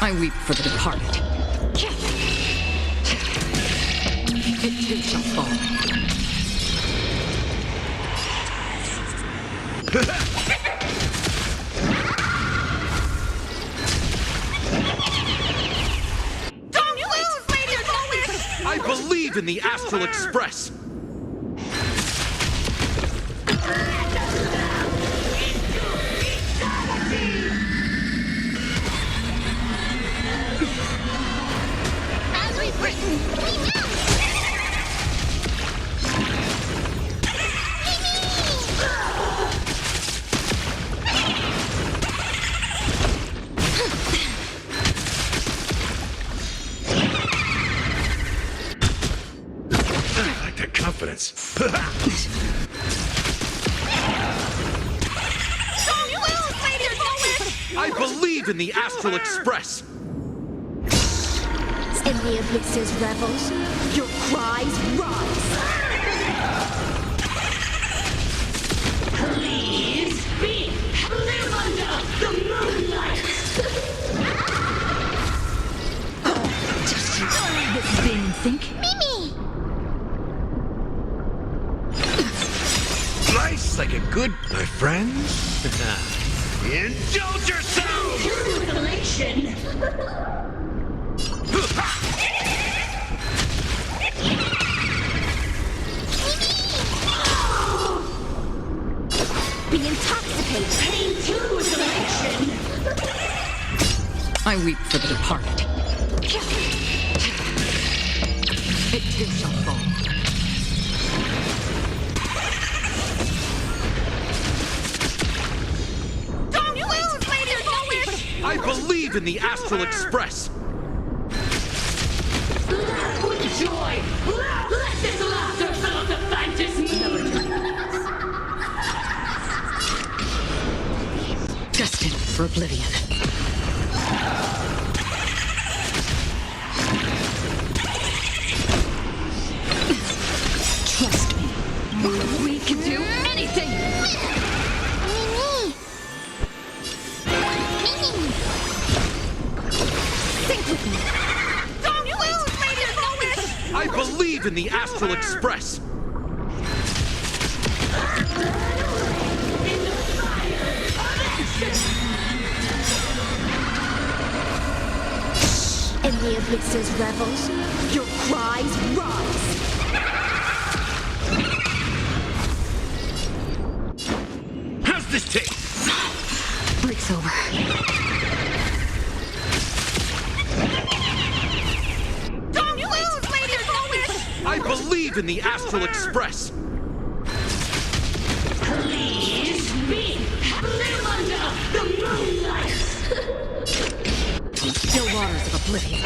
I weep for the departed. It too shall fall. Don't lose, Lady Polish! I believe in the Astral Express! As we've written, we know. I like that confidence. Don't lose, Lady Polish! I believe in the Astral Express! In the abyss's revels, your cries rise. Please be live under the moonlight! Just this being and think. Mimi! Life's like a good, my friends. Indulge yourself! Elation! Be intoxicated! Pain too is elation! I weep for the departed. It too shall fall. Don't lose, Lady Polish! I believe in the Astral Express! Laugh with joy! Let this laughter fill up the Fantasmoon! Destined for oblivion. Trust me. We can do anything! Mimi! Mimi! Think with me. Don't lose, Lady Polish! I believe in the Astral Express! In the abyss's revels, your cries rise. How's this taste? Break's over. Don't lose, Lady Polish! I believe in the Astral Express! Please be live under the moonlight! On the still waters of oblivion,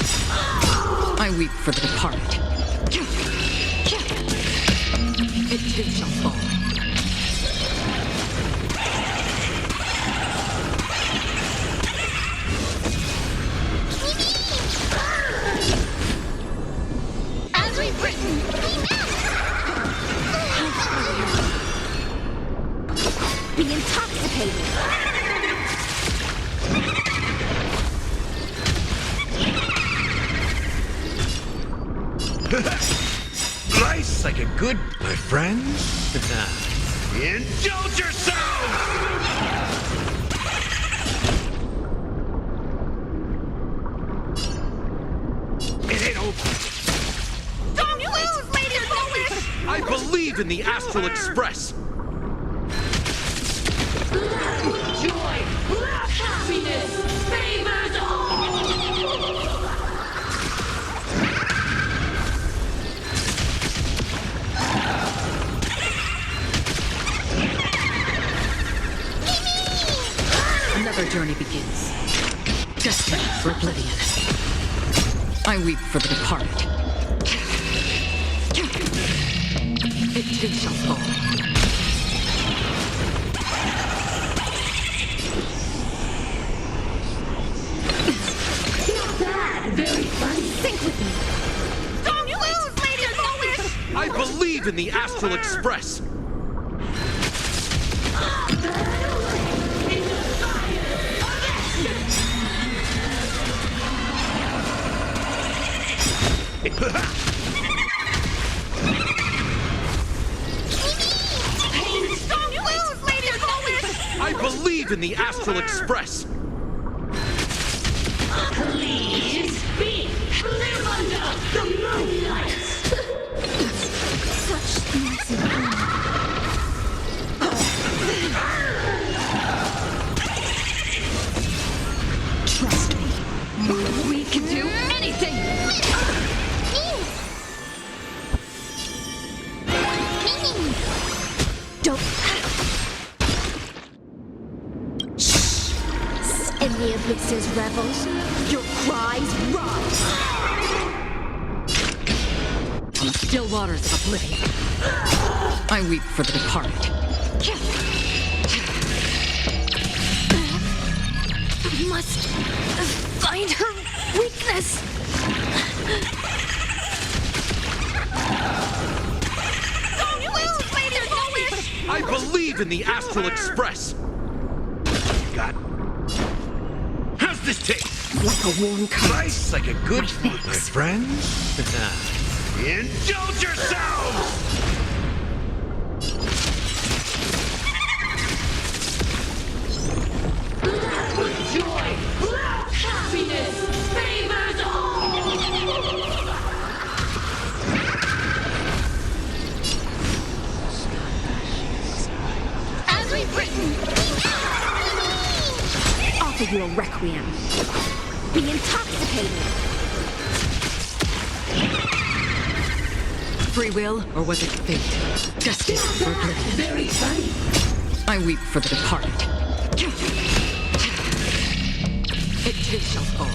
I weep for the departed. It too shall fall. Nice like a good, my friends. Indulge yourselves! It ain't over. Don't lose, Lady Foolish! I believe in the Astral Express. Joy, happiness, favors all! Another journey begins. Destiny for oblivion. I weep for the departed. It too shall fall. Not bad, very funny. Think with me. Don't lose, Lady Foolish! I believe in the Astral Express. Don't lose, Lady Foolish! I believe in the Astral Express. Please be live under the moonlight. Such massive Trust me. We can do anything! Don't. Shh. In the abyss's revels, your cries rise. On the still waters of oblivion, I weep for the departed. I must find her weakness. Don't lose, Lady Foolish! I believe in the Astral Express. Got. How's this taste? Like a warm cup. Nice like a good, My my thanks. friends. Indulge yourselves! Joy, happiness, favors all! As we've written, Offer you a requiem. Be intoxicated. Free will, or was it fate? Destiny for oblivion. very funny. I weep for the departed. It too shall fall.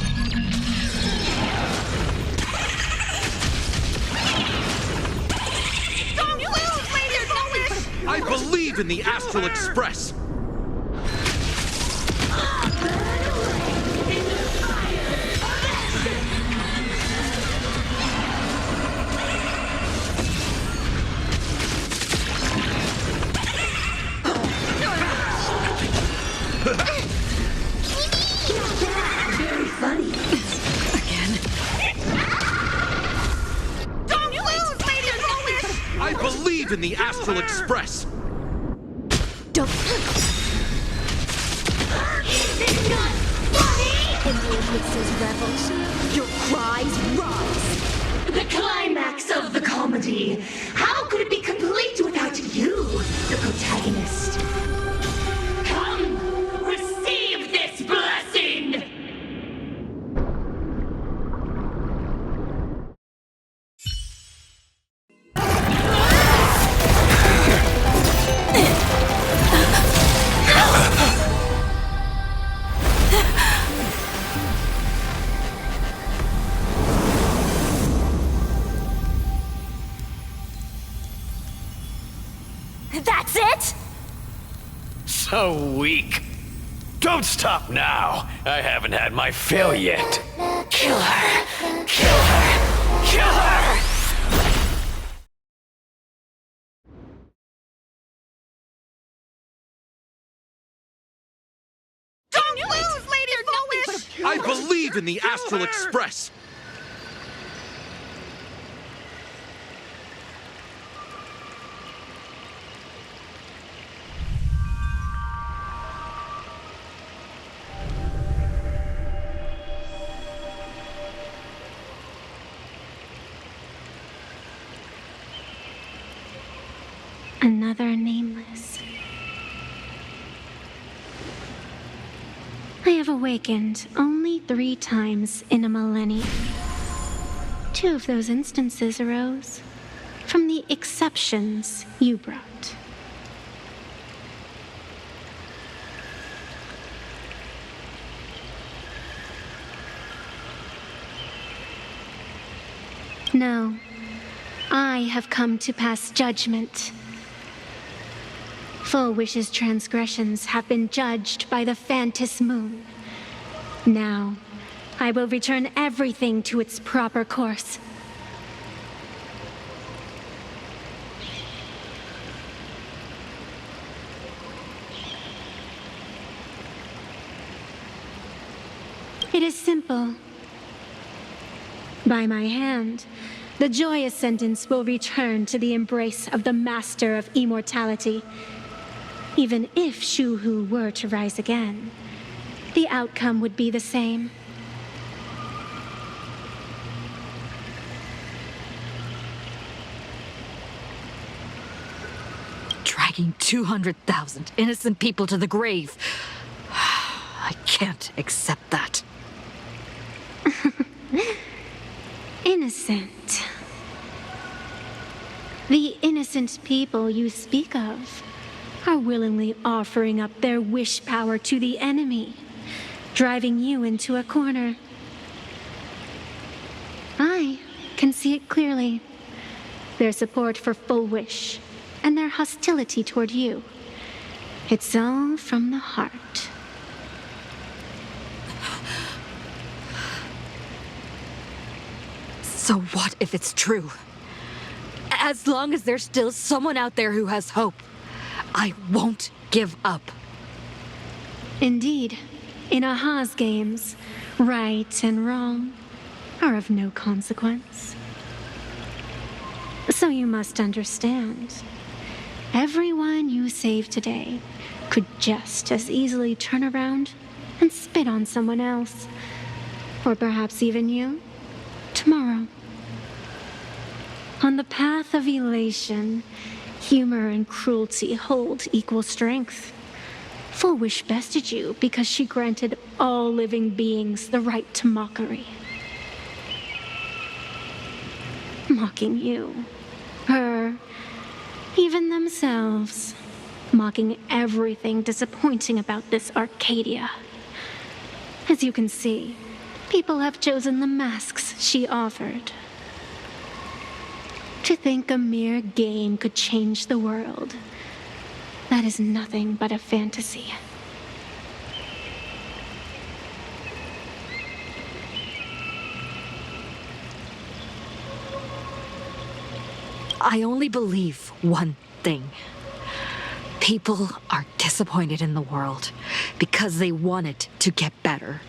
Don't lose, Lady Foolish! I believe in the Astral Express. Very funny. Again. Don't lose, Lady Foolish! I believe in the Astral Express. Don't. In the abyss's revels, your cries rise. The climax of the comedy. How could it be complete without you, the protagonist? Come, receive this blessing! That's it? So weak. Don't stop now. I haven't had my fill yet. Kill her. Kill her. Kill her! Don't lose, Lady Foolish! I believe in the Astral Express. another nameless. I have awakened only 3 times in a millennium. 2 of those instances arose from the exceptions you brought. No, I have come to pass judgment. Full Wish's transgressions have been judged by the Phantis Moon. Now, I will return everything to its proper course. It is simple. By my hand, the joyous sentence will return to the embrace of the Master of Immortality. Even if Shu-Hu were to rise again, the outcome would be the same. Dragging 200,000 innocent people to the grave. I can't accept that. Innocent. The innocent people you speak of are willingly offering up their wish power to the enemy, driving you into a corner. I can see it clearly. Their support for Full Wish and their hostility toward you. It's all from the heart. So what if it's true? As long as there's still someone out there who has hope, I won't give up. Indeed, in Aha's games, right and wrong are of no consequence. So you must understand, everyone you save today could just as easily turn around and spit on someone else, or perhaps even you, tomorrow. On the path of elation, humor and cruelty hold equal strength. Full Wish bested you because she granted all living beings the right to mockery. Mocking you, her, even themselves. Mocking everything disappointing about this Arcadia. As you can see, people have chosen the masks she offered. To think a mere game could change the world, that is nothing but a fantasy. I only believe one thing. People are disappointed in the world because they want it to get better.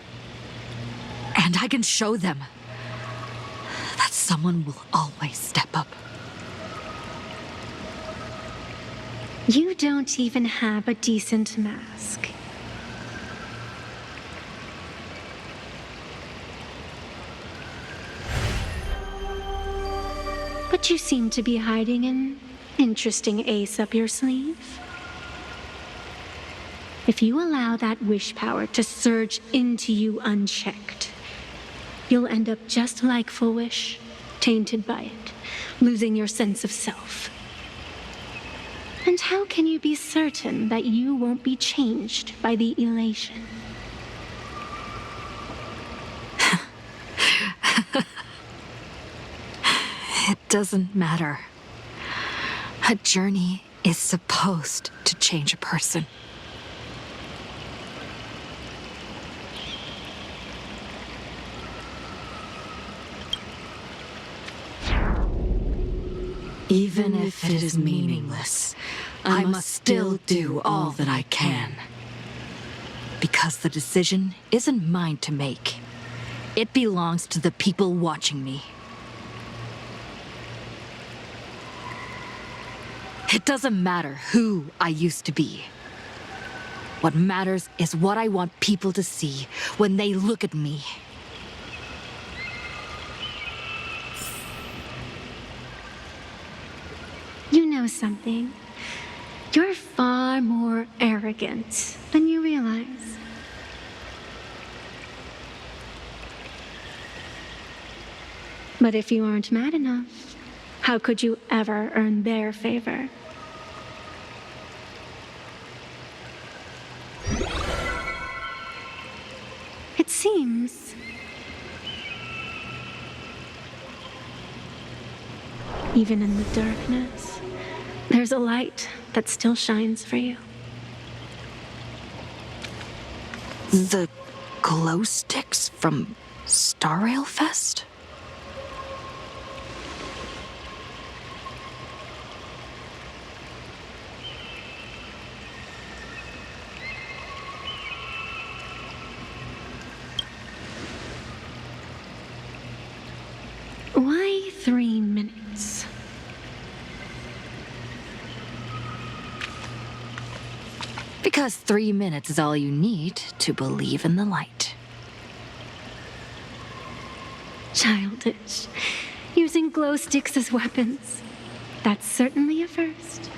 And I can show them that someone will always step up. You don't even have a decent mask. But you seem to be hiding an interesting ace up your sleeve. If you allow that wish power to surge into you unchecked, you'll end up just like Full Wish, tainted by it, losing your sense of self. And how can you be certain that you won't be changed by the elation? It doesn't matter. A journey is supposed to change a person. Even if it is meaningless, I must still do all that I can. Because the decision isn't mine to make. It belongs to the people watching me. It doesn't matter who I used to be. What matters is what I want people to see when they look at me. You know something. far more arrogant than you realize. But if you aren't mad enough, how could you ever earn their favor? It seems even in the darkness, there's a light that still shines for you. The glow sticks from Star Rail Fest? Why 3 minutes? Because 3 minutes is all you need to believe in the light. Childish. Using glow sticks as weapons. That's certainly a first.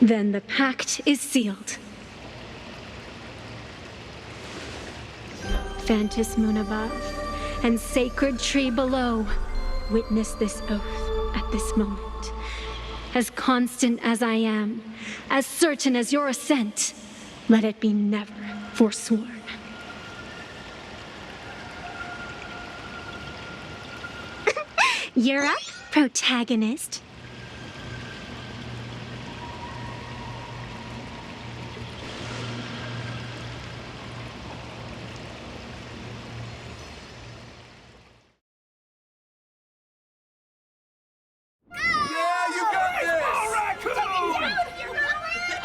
Then the pact is sealed. Phantus moon above and sacred tree below, witness this oath at this moment. As constant as I am, as certain as your ascent, let it be never forsworn. You're up, protagonist.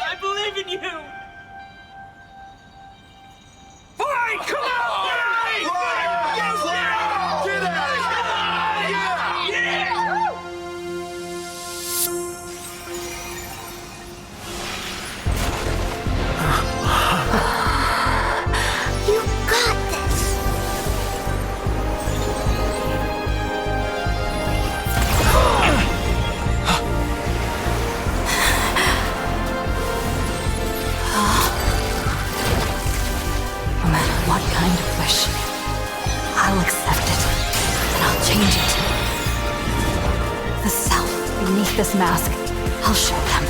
I believe in you! Fine, come on! Get out of here! You got this! No matter what kind of wish, I'll accept it, and I'll change it. The self beneath this mask, I'll show them.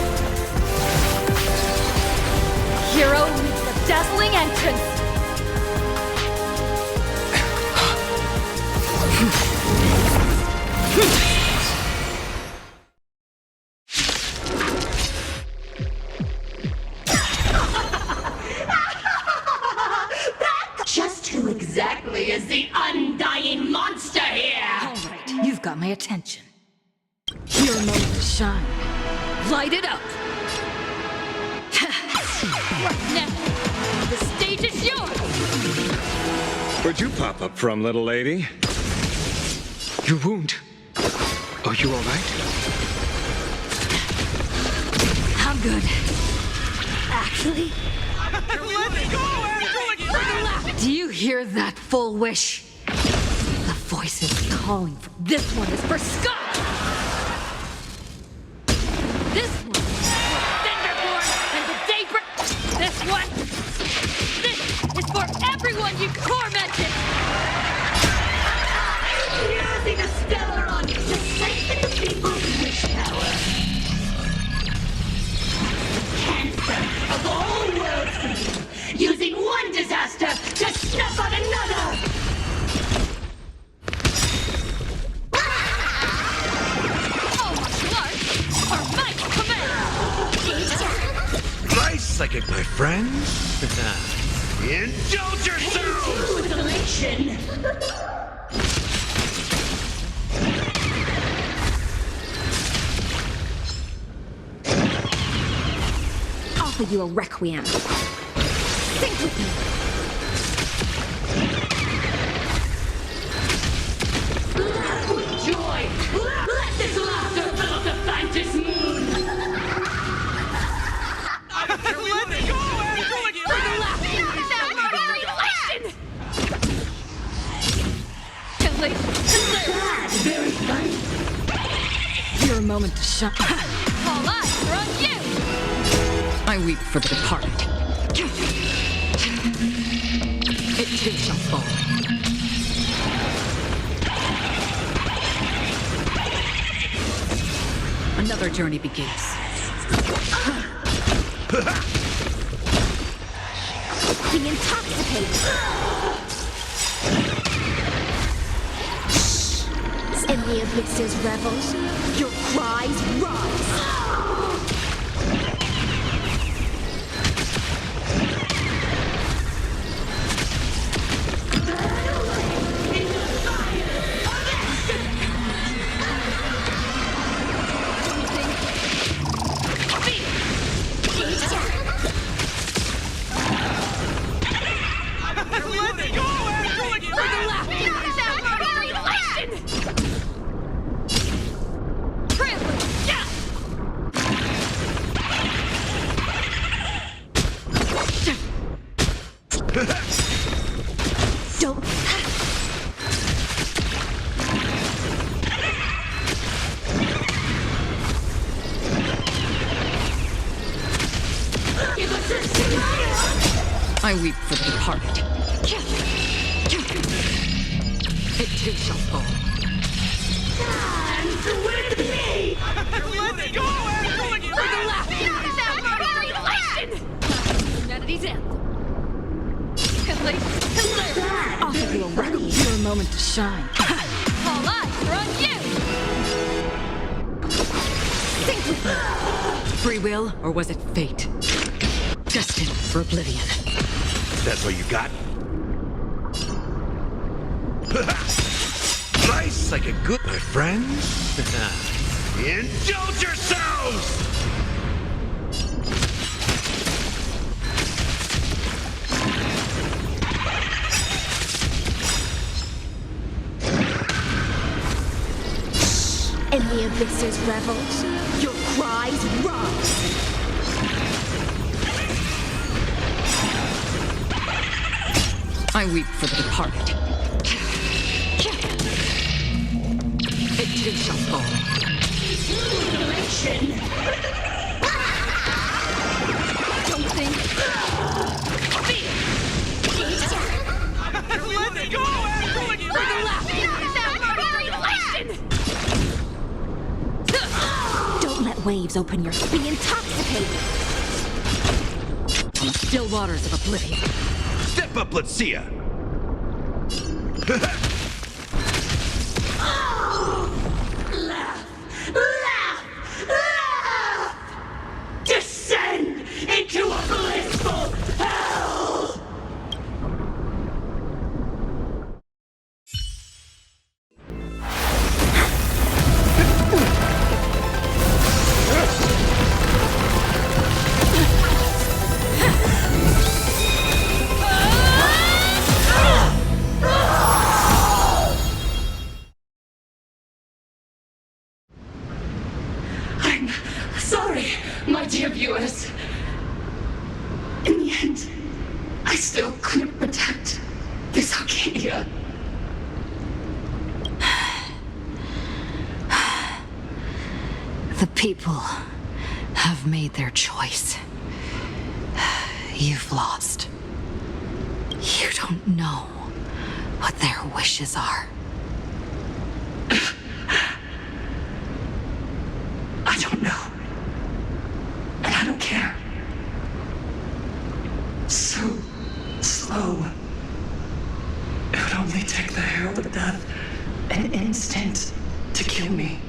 Hero meets a dazzling entrance. Just who exactly is the undying monster here? All right, you've got my attention. Your moment to shine. Light it up. What now? The stage is yours. Where'd you pop up from, little lady? Your wound. Are you all right? I'm good. Actually, Let's go, Angela! do you hear that full wish? The voice is calling for this one is for Scott! This one for Thunderborn and the Daybreak. This one. This is for everyone you tormented. Using a Stellaron to strengthen the people's wish power. Cancer of all worlds for you. Using one disaster to snuff out another. All martial arts are my command. Nice psychic, my friends. Indulge yourselves! Mutilation. Offer you a requiem. Sink with me. Laugh with joy. Let this laughter fill up the Phantus moon. Let's go, Very funny. Your moment to shine. Fall on you! I weep for the departed. It too shall fall. Another journey begins. The intoxicated. In the abyss's revels, your cries rise. Don't. I weep for the departed. It too shall fall. Dance with me! Let's go, everyone! For the last humanity's anthem. I'll give you a record. Your moment to shine. All eyes are on you! Think with me. Free will, or was it fate? Destined for oblivion. That's all you got? Nice, like a good... My friends? Indulge yourselves! In the abyss's revels, your cries rise. I weep for the departed. It too shall fall. Don't think. Let's go, everyone! For the last Don't let waves open your... Be intoxicated. On the still waters of oblivion. Step up, let's see ya! Descend into a blissful hell! I'm sorry, my dear viewers. In the end, I still couldn't protect this Arcadia. The people have made their choice. You've lost. You don't know what their wishes are. I don't know. And I don't care. So slow. It would only take the herald of death an instant to kill me.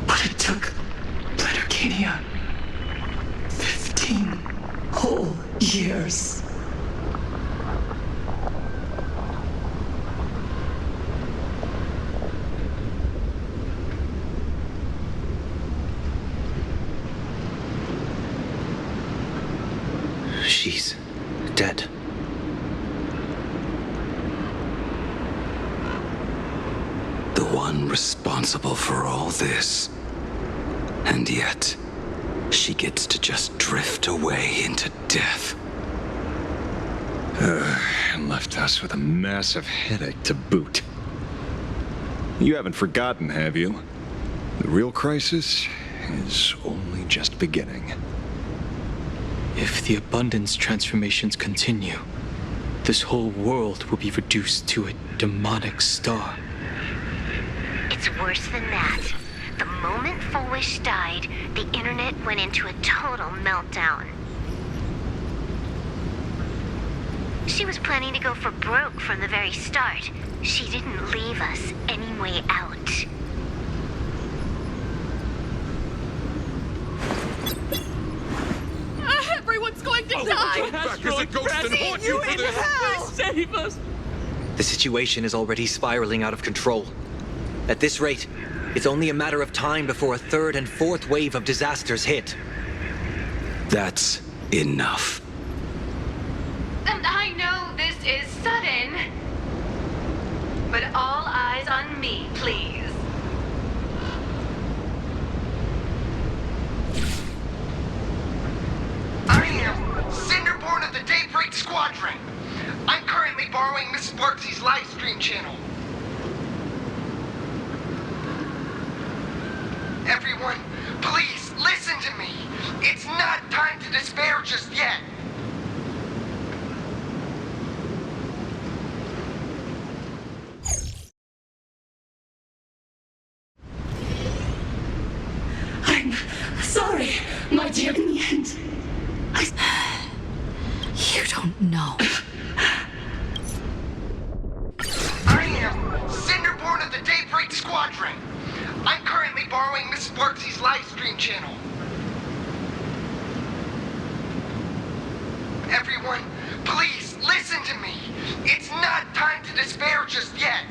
But it took Arcadia 15 whole years. She's dead. The one responsible for all this. And yet, she gets to just drift away into death. And left us with a massive headache to boot. You haven't forgotten, have you? The real crisis is only just beginning. If the abundance transformations continue, this whole world will be reduced to a demonic star. It's worse than that. The moment Foolish died, the internet went into a total meltdown. She was planning to go for broke from the very start. She didn't leave us any way out. Everyone's going to die! Back as a ghost and haunt you for this! Please save us! The situation is already spiraling out of control. At this rate, it's only a matter of time before a third and fourth wave of disasters hit. That's enough. And I know this is sudden, but all eyes on me, please. I am Cinderborn of the Daybreak Squadron. I'm currently borrowing Mrs. Barksy's live stream channel. Everyone, please listen to me. It's not time to despair just yet. I'm sorry, my dear Niente. You don't know. I am Cinderborn of the Daybreak Squadron. I'm currently borrowing Mrs. Barksy's live stream channel. Everyone, please listen to me. It's not time to despair just yet.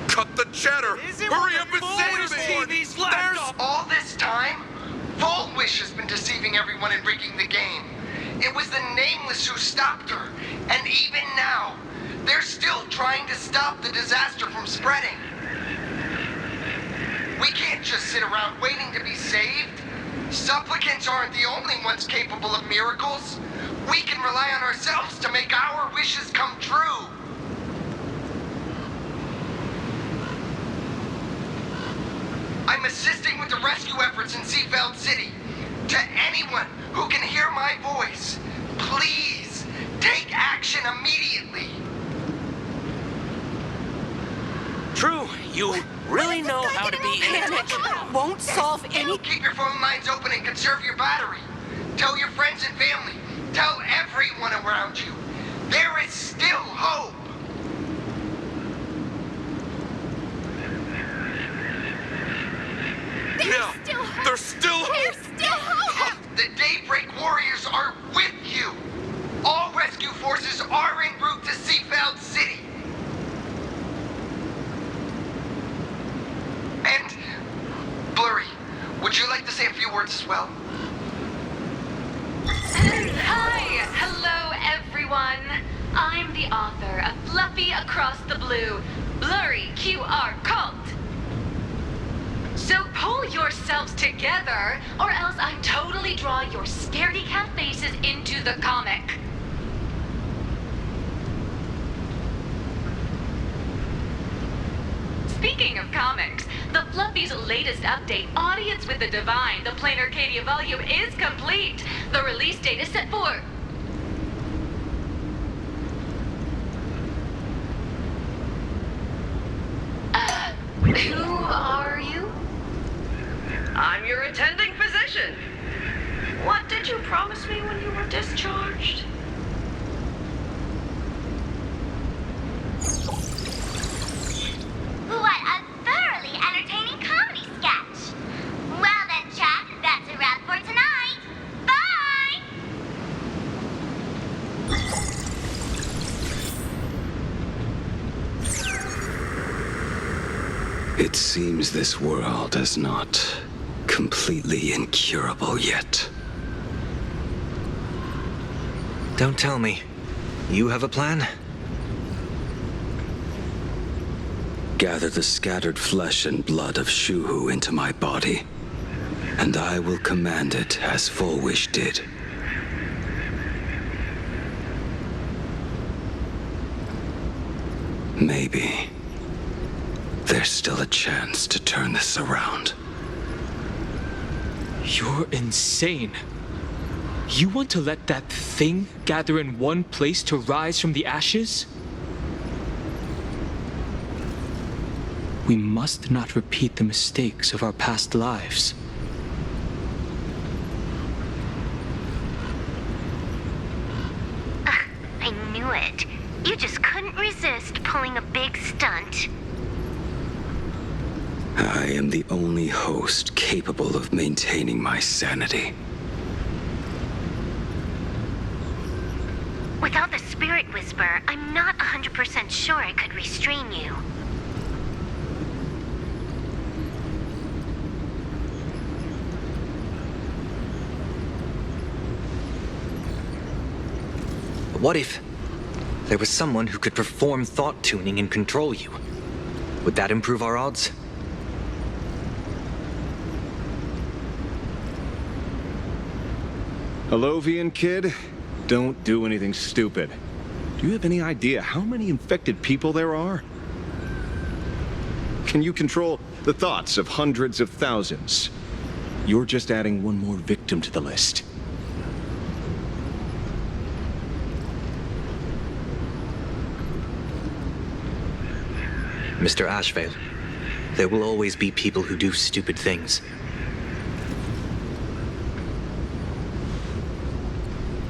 Cut the chatter! Hurry up and say to me! There's all this time, Full Wish has been deceiving everyone and rigging the game. It was the Nameless who stopped her, and even now, they're still trying to stop the disaster from spreading. We can't just sit around waiting to be saved. Supplicants aren't the only ones capable of miracles. We can rely on ourselves to make our wishes come true. I'm assisting with the rescue efforts in Seafeld City. To anyone who can hear my voice, please take action immediately. True, you really know how to be Panic won't solve any. Keep your phone lines open and conserve your battery. Tell your friends and family. Tell everyone around you. There is still hope. There's still hope! There's still hope! The Daybreak Warriors are with you. All rescue forces are en route to Seafeld City. And, Blurry, would you like to say a few words as well? Hi! Hello, everyone. I'm the author of Fluffy Across the Blue, Blurry QR Cult. So pull yourselves together, or else I totally draw your scaredy cat faces into the comic. Speaking of comics, the Fluffy's latest update, Audience with the Divine, the Plain Arcadia volume, is complete. The release date is set for... who are you? I'm your attending physician. What did you promise me when you were discharged? What a thoroughly entertaining comedy sketch. Well then, Jack, that's a wrap for tonight. Bye! It seems this world is not completely incurable yet. Don't tell me. You have a plan? Gather the scattered flesh and blood of Shuhu into my body, and I will command it as Full Wish did. Maybe there's still a chance to turn this around. You're insane. You want to let that thing gather in one place to rise from the ashes? We must not repeat the mistakes of our past lives. I knew it. You just couldn't resist pulling a big stunt. I am the only host capable of maintaining my sanity. Without the Spirit Whisper, I'm not 100% sure I could restrain you. What if there was someone who could perform thought tuning and control you? Would that improve our odds? Alovian kid, don't do anything stupid. Do you have any idea how many infected people there are? Can you control the thoughts of hundreds of thousands? You're just adding one more victim to the list. Mr. Ashvale, there will always be people who do stupid things.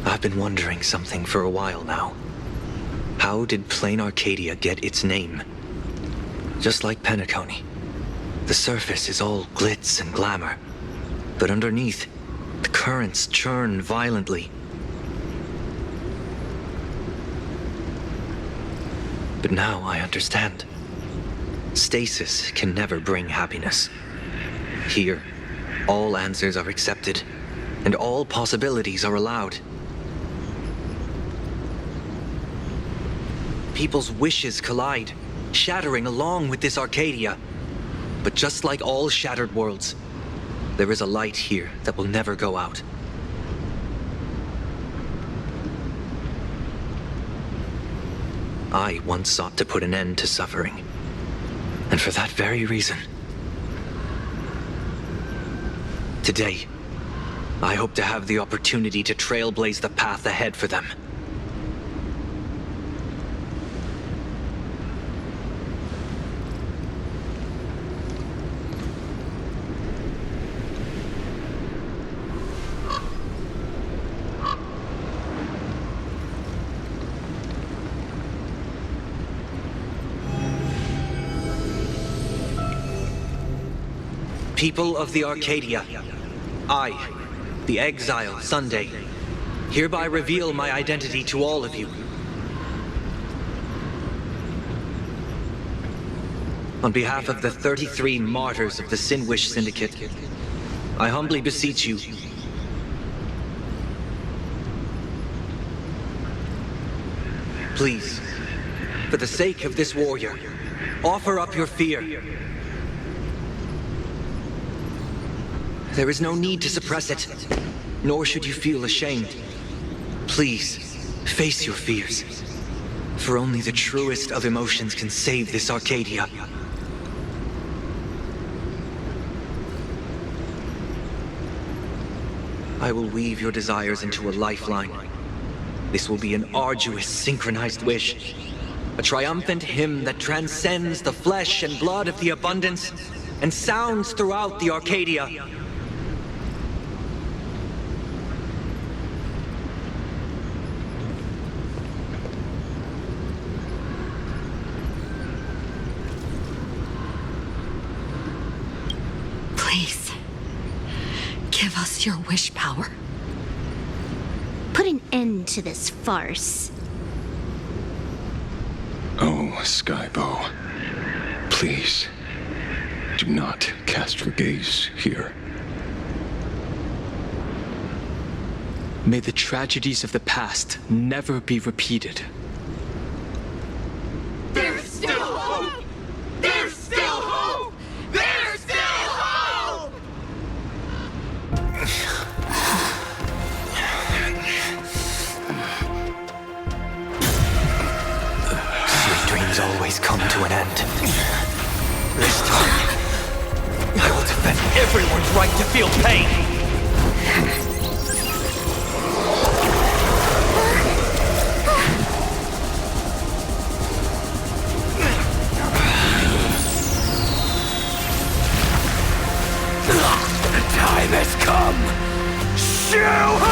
I've been wondering something for a while now. How did Plain Arcadia get its name? Just like Penacony, the surface is all glitz and glamour, but underneath, the currents churn violently. But now I understand. Stasis can never bring happiness. Here, all answers are accepted, and all possibilities are allowed. People's wishes collide, shattering along with this Arcadia. But just like all shattered worlds, there is a light here that will never go out. I once sought to put an end to suffering. And for that very reason, today, I hope to have the opportunity to trailblaze the path ahead for them. People of the Arcadia, I, the Exile Sunday, hereby reveal my identity to all of you. On behalf of the 33 martyrs of the Sinwish Syndicate, I humbly beseech you, please, for the sake of this warrior, offer up your fear. There is no need to suppress it, nor should you feel ashamed. Please, face your fears, for only the truest of emotions can save this Arcadia. I will weave your desires into a lifeline. This will be an arduous, synchronized wish, a triumphant hymn that transcends the flesh and blood of the abundance and sounds throughout the Arcadia. Please, give us your wish power. Put an end to this farce. Oh, Skybow. Please, do not cast your gaze here. May the tragedies of the past never be repeated. There's still hope! There's still hope! There's still hope! Your dreams always come to an end. This time, I will defend everyone's right to feel pain. The time has come! Shoo-ho!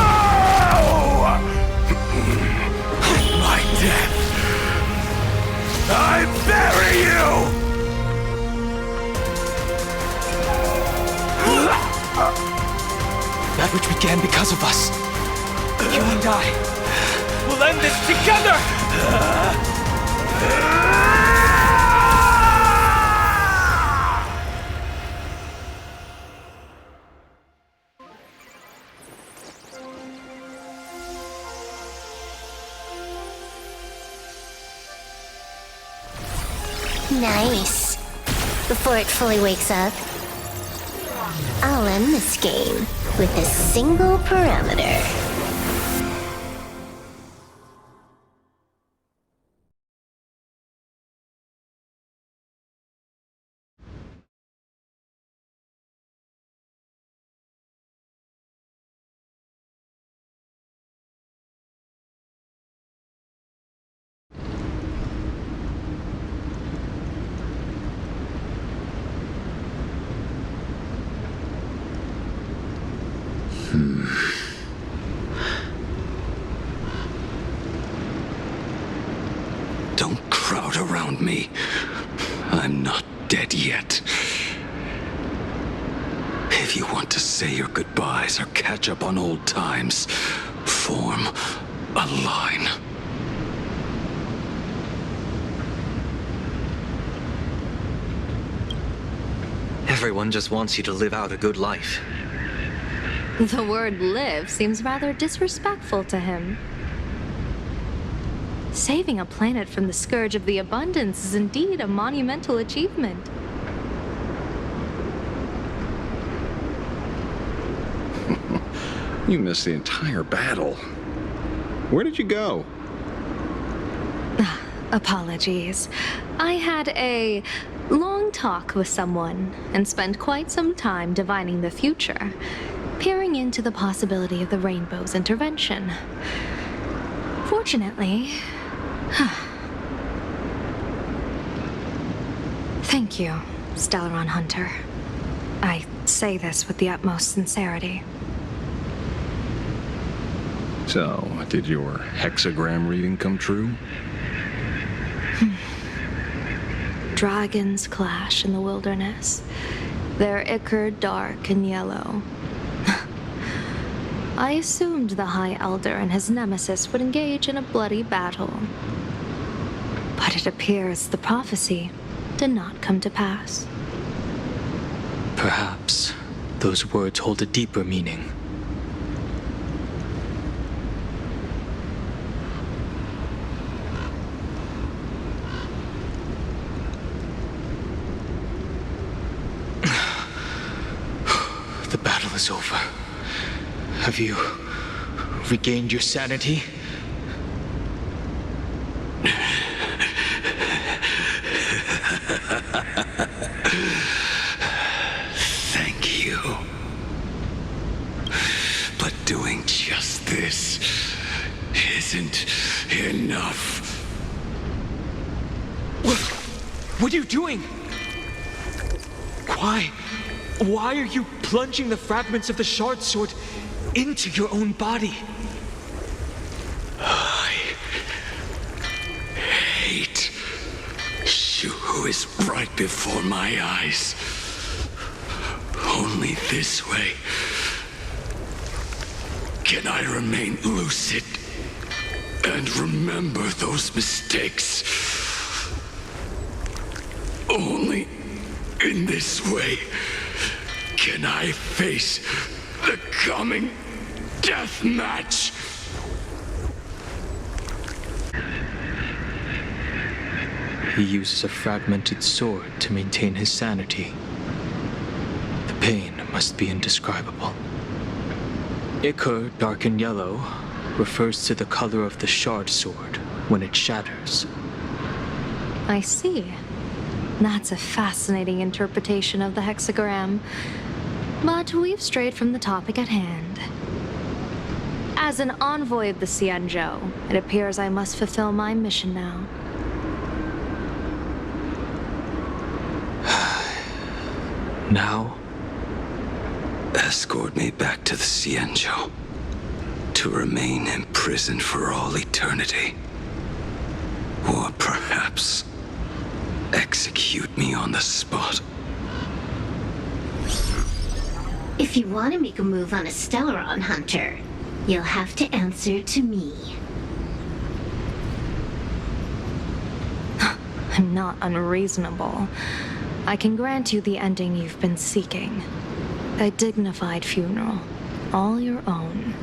My death! I bury you! That which began because of us. You and I will end this together! Nice. Before it fully wakes up, I'll end this game with a single parameter. Don't crowd around me. I'm not dead yet. If you want to say your goodbyes or catch up on old times, form a line. Everyone just wants you to live out a good life. The word live seems rather disrespectful to him. Saving a planet from the scourge of the abundance is indeed a monumental achievement. You missed the entire battle. Where did you go? Apologies. I had a long talk with someone and spent quite some time divining the future, peering into the possibility of the Rainbow's intervention. Fortunately... Thank you, Stellaron Hunter. I say this with the utmost sincerity. So, did your hexagram reading come true? Dragons clash in the wilderness, their ichor dark and yellow. I assumed the High Elder and his nemesis would engage in a bloody battle. But it appears the prophecy did not come to pass. Perhaps those words hold a deeper meaning. The battle is over. Have you regained your sanity? Thank you. But doing just this isn't enough. What are you doing? Why? Why are you plunging the fragments of the shard sword into your own body? I hate you who is right before my eyes. Only this way can I remain lucid and remember those mistakes. Only in this way can I face the coming death match. He uses a fragmented sword to maintain his sanity. The pain must be indescribable. Ichor, dark and yellow, refers to the color of the shard sword when it shatters. I see. That's a fascinating interpretation of the hexagram. But we've strayed from the topic at hand. As an envoy of the Xianzhou, it appears I must fulfill my mission now. Now? Escort me back to the Xianzhou, to remain imprisoned for all eternity. Or perhaps execute me on the spot. If you want to make a move on a Stellaron hunter, you'll have to answer to me. I'm not unreasonable. I can grant you the ending you've been seeking. A dignified funeral, all your own.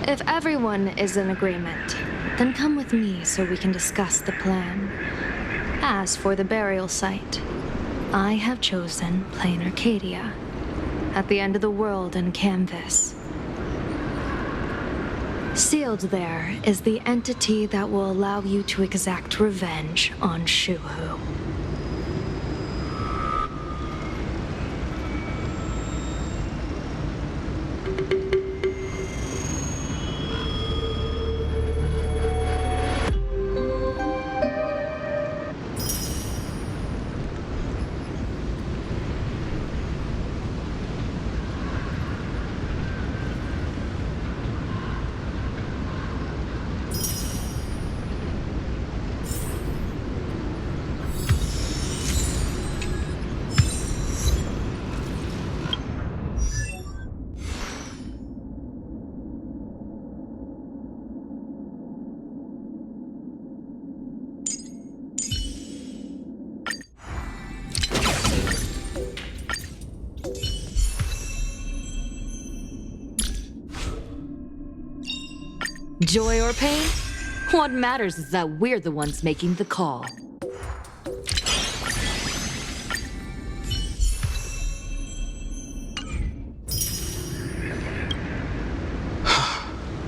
If everyone is in agreement, then come with me so we can discuss the plan. As for the burial site, I have chosen Plain Arcadia, at the end of the world in Canvas. Sealed there is the entity that will allow you to exact revenge on Shuhu. Joy or pain? What matters is that we're the ones making the call.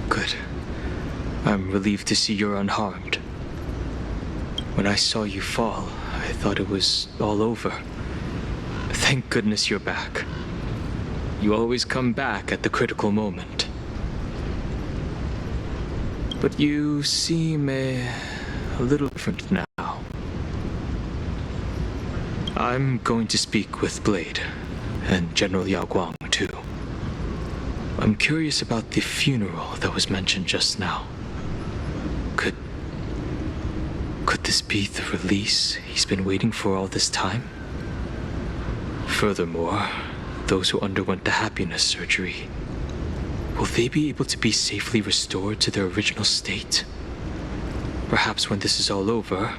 Good. I'm relieved to see you're unharmed. When I saw you fall, I thought it was all over. Thank goodness you're back. You always come back at the critical moment. But you seem a little different now. I'm going to speak with Blade, and General Yao Guang too. I'm curious about the funeral that was mentioned just now. Could this be the release he's been waiting for all this time? Furthermore, those who underwent the happiness surgery, will they be able to be safely restored to their original state? Perhaps when this is all over,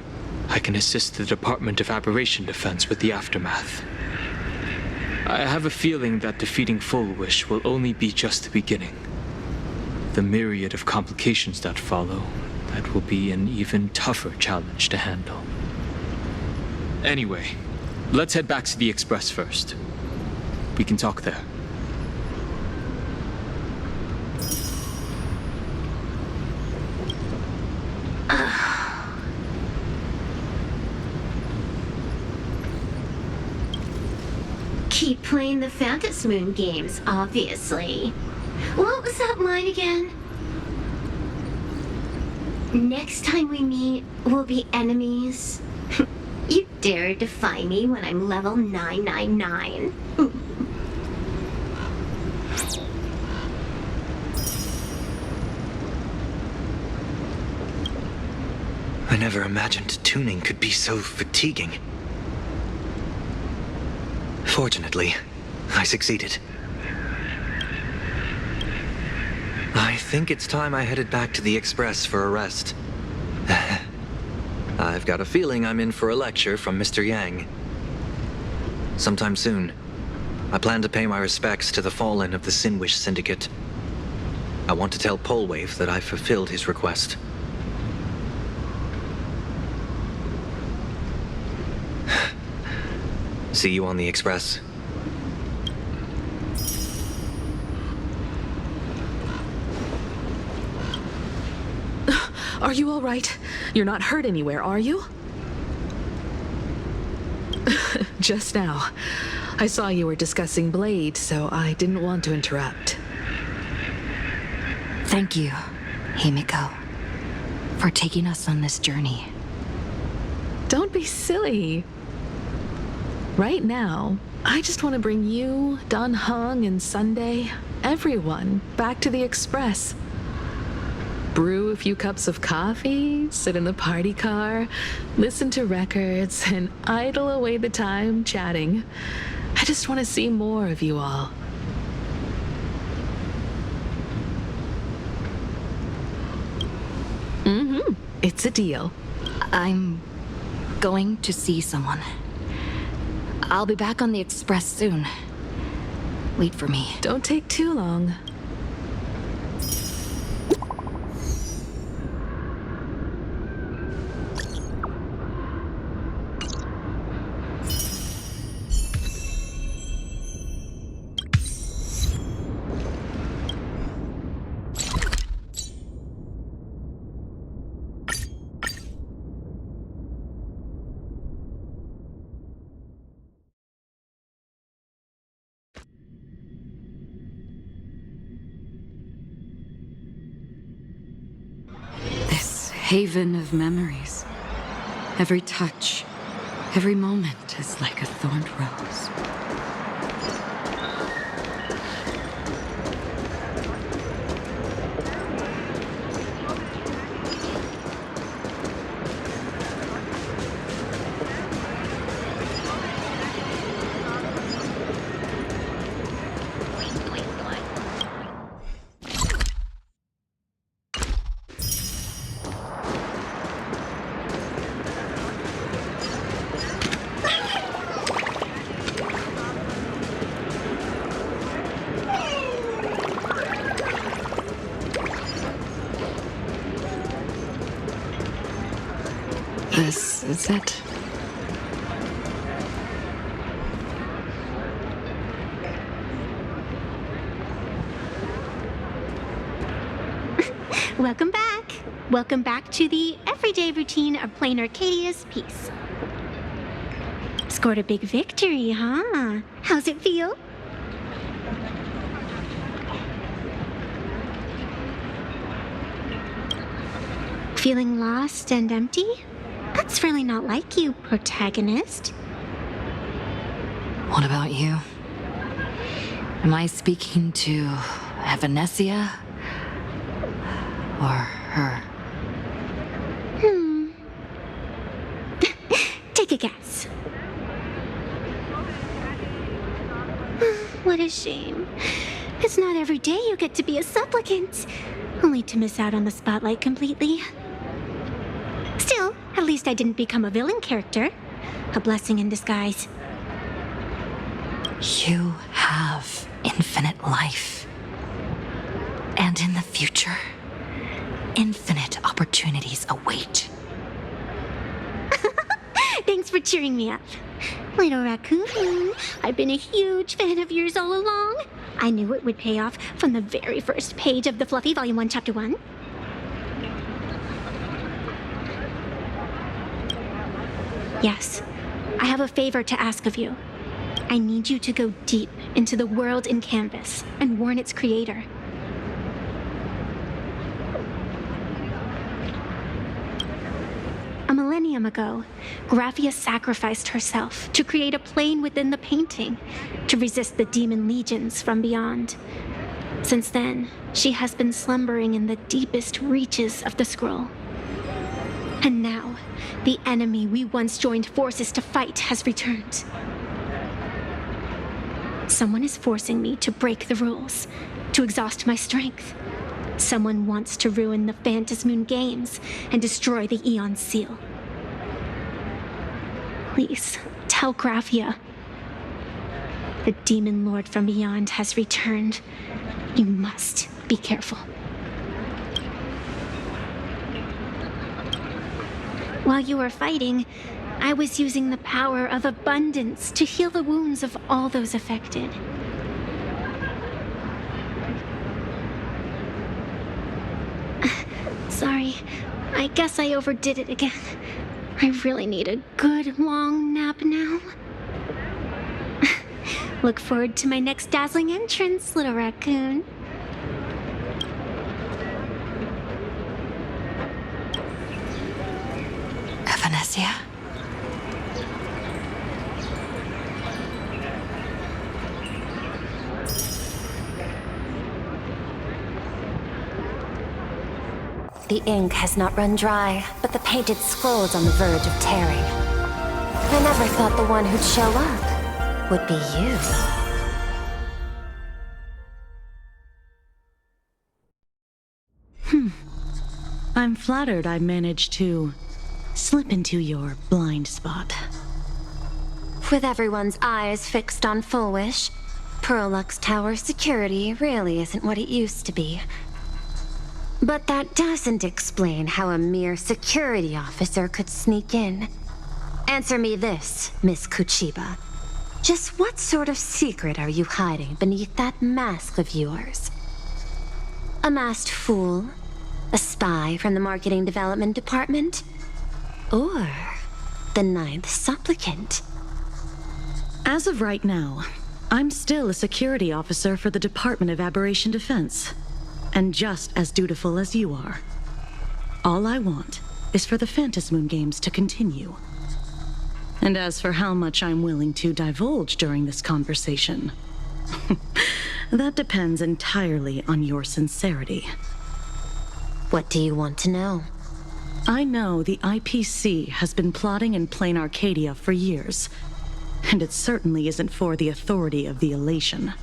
I can assist the Department of Aberration Defense with the aftermath. I have a feeling that defeating Full Wish will only be just the beginning. The myriad of complications that follow, that will be an even tougher challenge to handle. Anyway, let's head back to the Express first. We can talk there. Keep playing the Phantom Moon games, obviously. What was that line again? Next time we meet, we'll be enemies. You dare defy me when I'm level 999. I never imagined tuning could be so fatiguing. Fortunately, I succeeded. I think it's time I headed back to the Express for a rest. I've got a feeling I'm in for a lecture from Mr. Yang. Sometime soon, I plan to pay my respects to the fallen of the Sinwish Syndicate. I want to tell Polwave that I've fulfilled his request. See you on the Express. Are you all right? You're not hurt anywhere, are you? Just now. I saw you were discussing Blade, so I didn't want to interrupt. Thank you, Himiko, for taking us on this journey. Don't be silly. Right now, I just want to bring you, Don Hung, and Sunday, everyone, back to the Express. Brew a few cups of coffee, sit in the party car, listen to records, and idle away the time chatting. I just want to see more of you all. Mm-hmm. It's a deal. I'm going to see someone. I'll be back on the Express soon. Wait for me. Don't take too long. Haven of memories. Every touch, every moment is like a thorned rose. This is it. Welcome back. Welcome back to the everyday routine of Plain Arcadia's piece. Scored a big victory, huh? How's it feel? Feeling lost and empty? That's really not like you, protagonist. What about you? Am I speaking to Evanesia? Or her? Take a guess. What a shame. It's not every day you get to be a supplicant, only to miss out on the spotlight completely. Still, at least I didn't become a villain character. A blessing in disguise. You have infinite life. And in the future, infinite opportunities await. Thanks for cheering me up. Little raccoon, I've been a huge fan of yours all along. I knew it would pay off from the very first page of the Fluffy Volume 1, Chapter 1. Yes, I have a favor to ask of you. I need you to go deep into the world in Canvas and warn its creator. A millennium ago, Graphia sacrificed herself to create a plane within the painting to resist the demon legions from beyond. Since then, she has been slumbering in the deepest reaches of the scroll. And now, the enemy we once joined forces to fight has returned. Someone is forcing me to break the rules, to exhaust my strength. Someone wants to ruin the Phantasmoon Games and destroy the Eon Seal. Please, tell Graphia. The Demon Lord from beyond has returned. You must be careful. While you were fighting, I was using the power of abundance to heal the wounds of all those affected. Sorry, I guess I overdid it again. I really need a good long nap now. Look forward to my next dazzling entrance, little raccoon. Evanesia? The ink has not run dry, but the painted scroll's on the verge of tearing. I never thought the one who'd show up would be you. I'm flattered I managed to slip into your blind spot. With everyone's eyes fixed on Full Wish, Prolux Tower security really isn't what it used to be. But that doesn't explain how a mere security officer could sneak in. Answer me this, Miss Kuchiba. Just what sort of secret are you hiding beneath that mask of yours? A masked fool? A spy from the Marketing Development Department? Or the Ninth Supplicant? As of right now, I'm still a security officer for the Department of Aberration Defense, and just as dutiful as you are. All I want is for the Phantasmoon Games to continue. And as for how much I'm willing to divulge during this conversation, that depends entirely on your sincerity. What do you want to know? I know the IPC has been plotting in Plain Arcadia for years, and it certainly isn't for the authority of the Elation.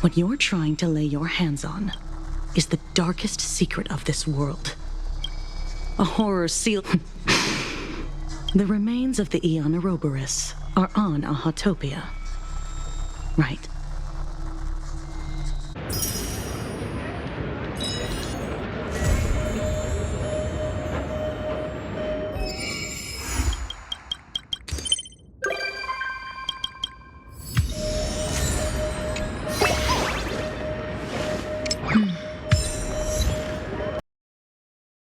What you're trying to lay your hands on is the darkest secret of this world. A horror sealed... The remains of the Aeon Ouroboros are on Ahatopia. Right.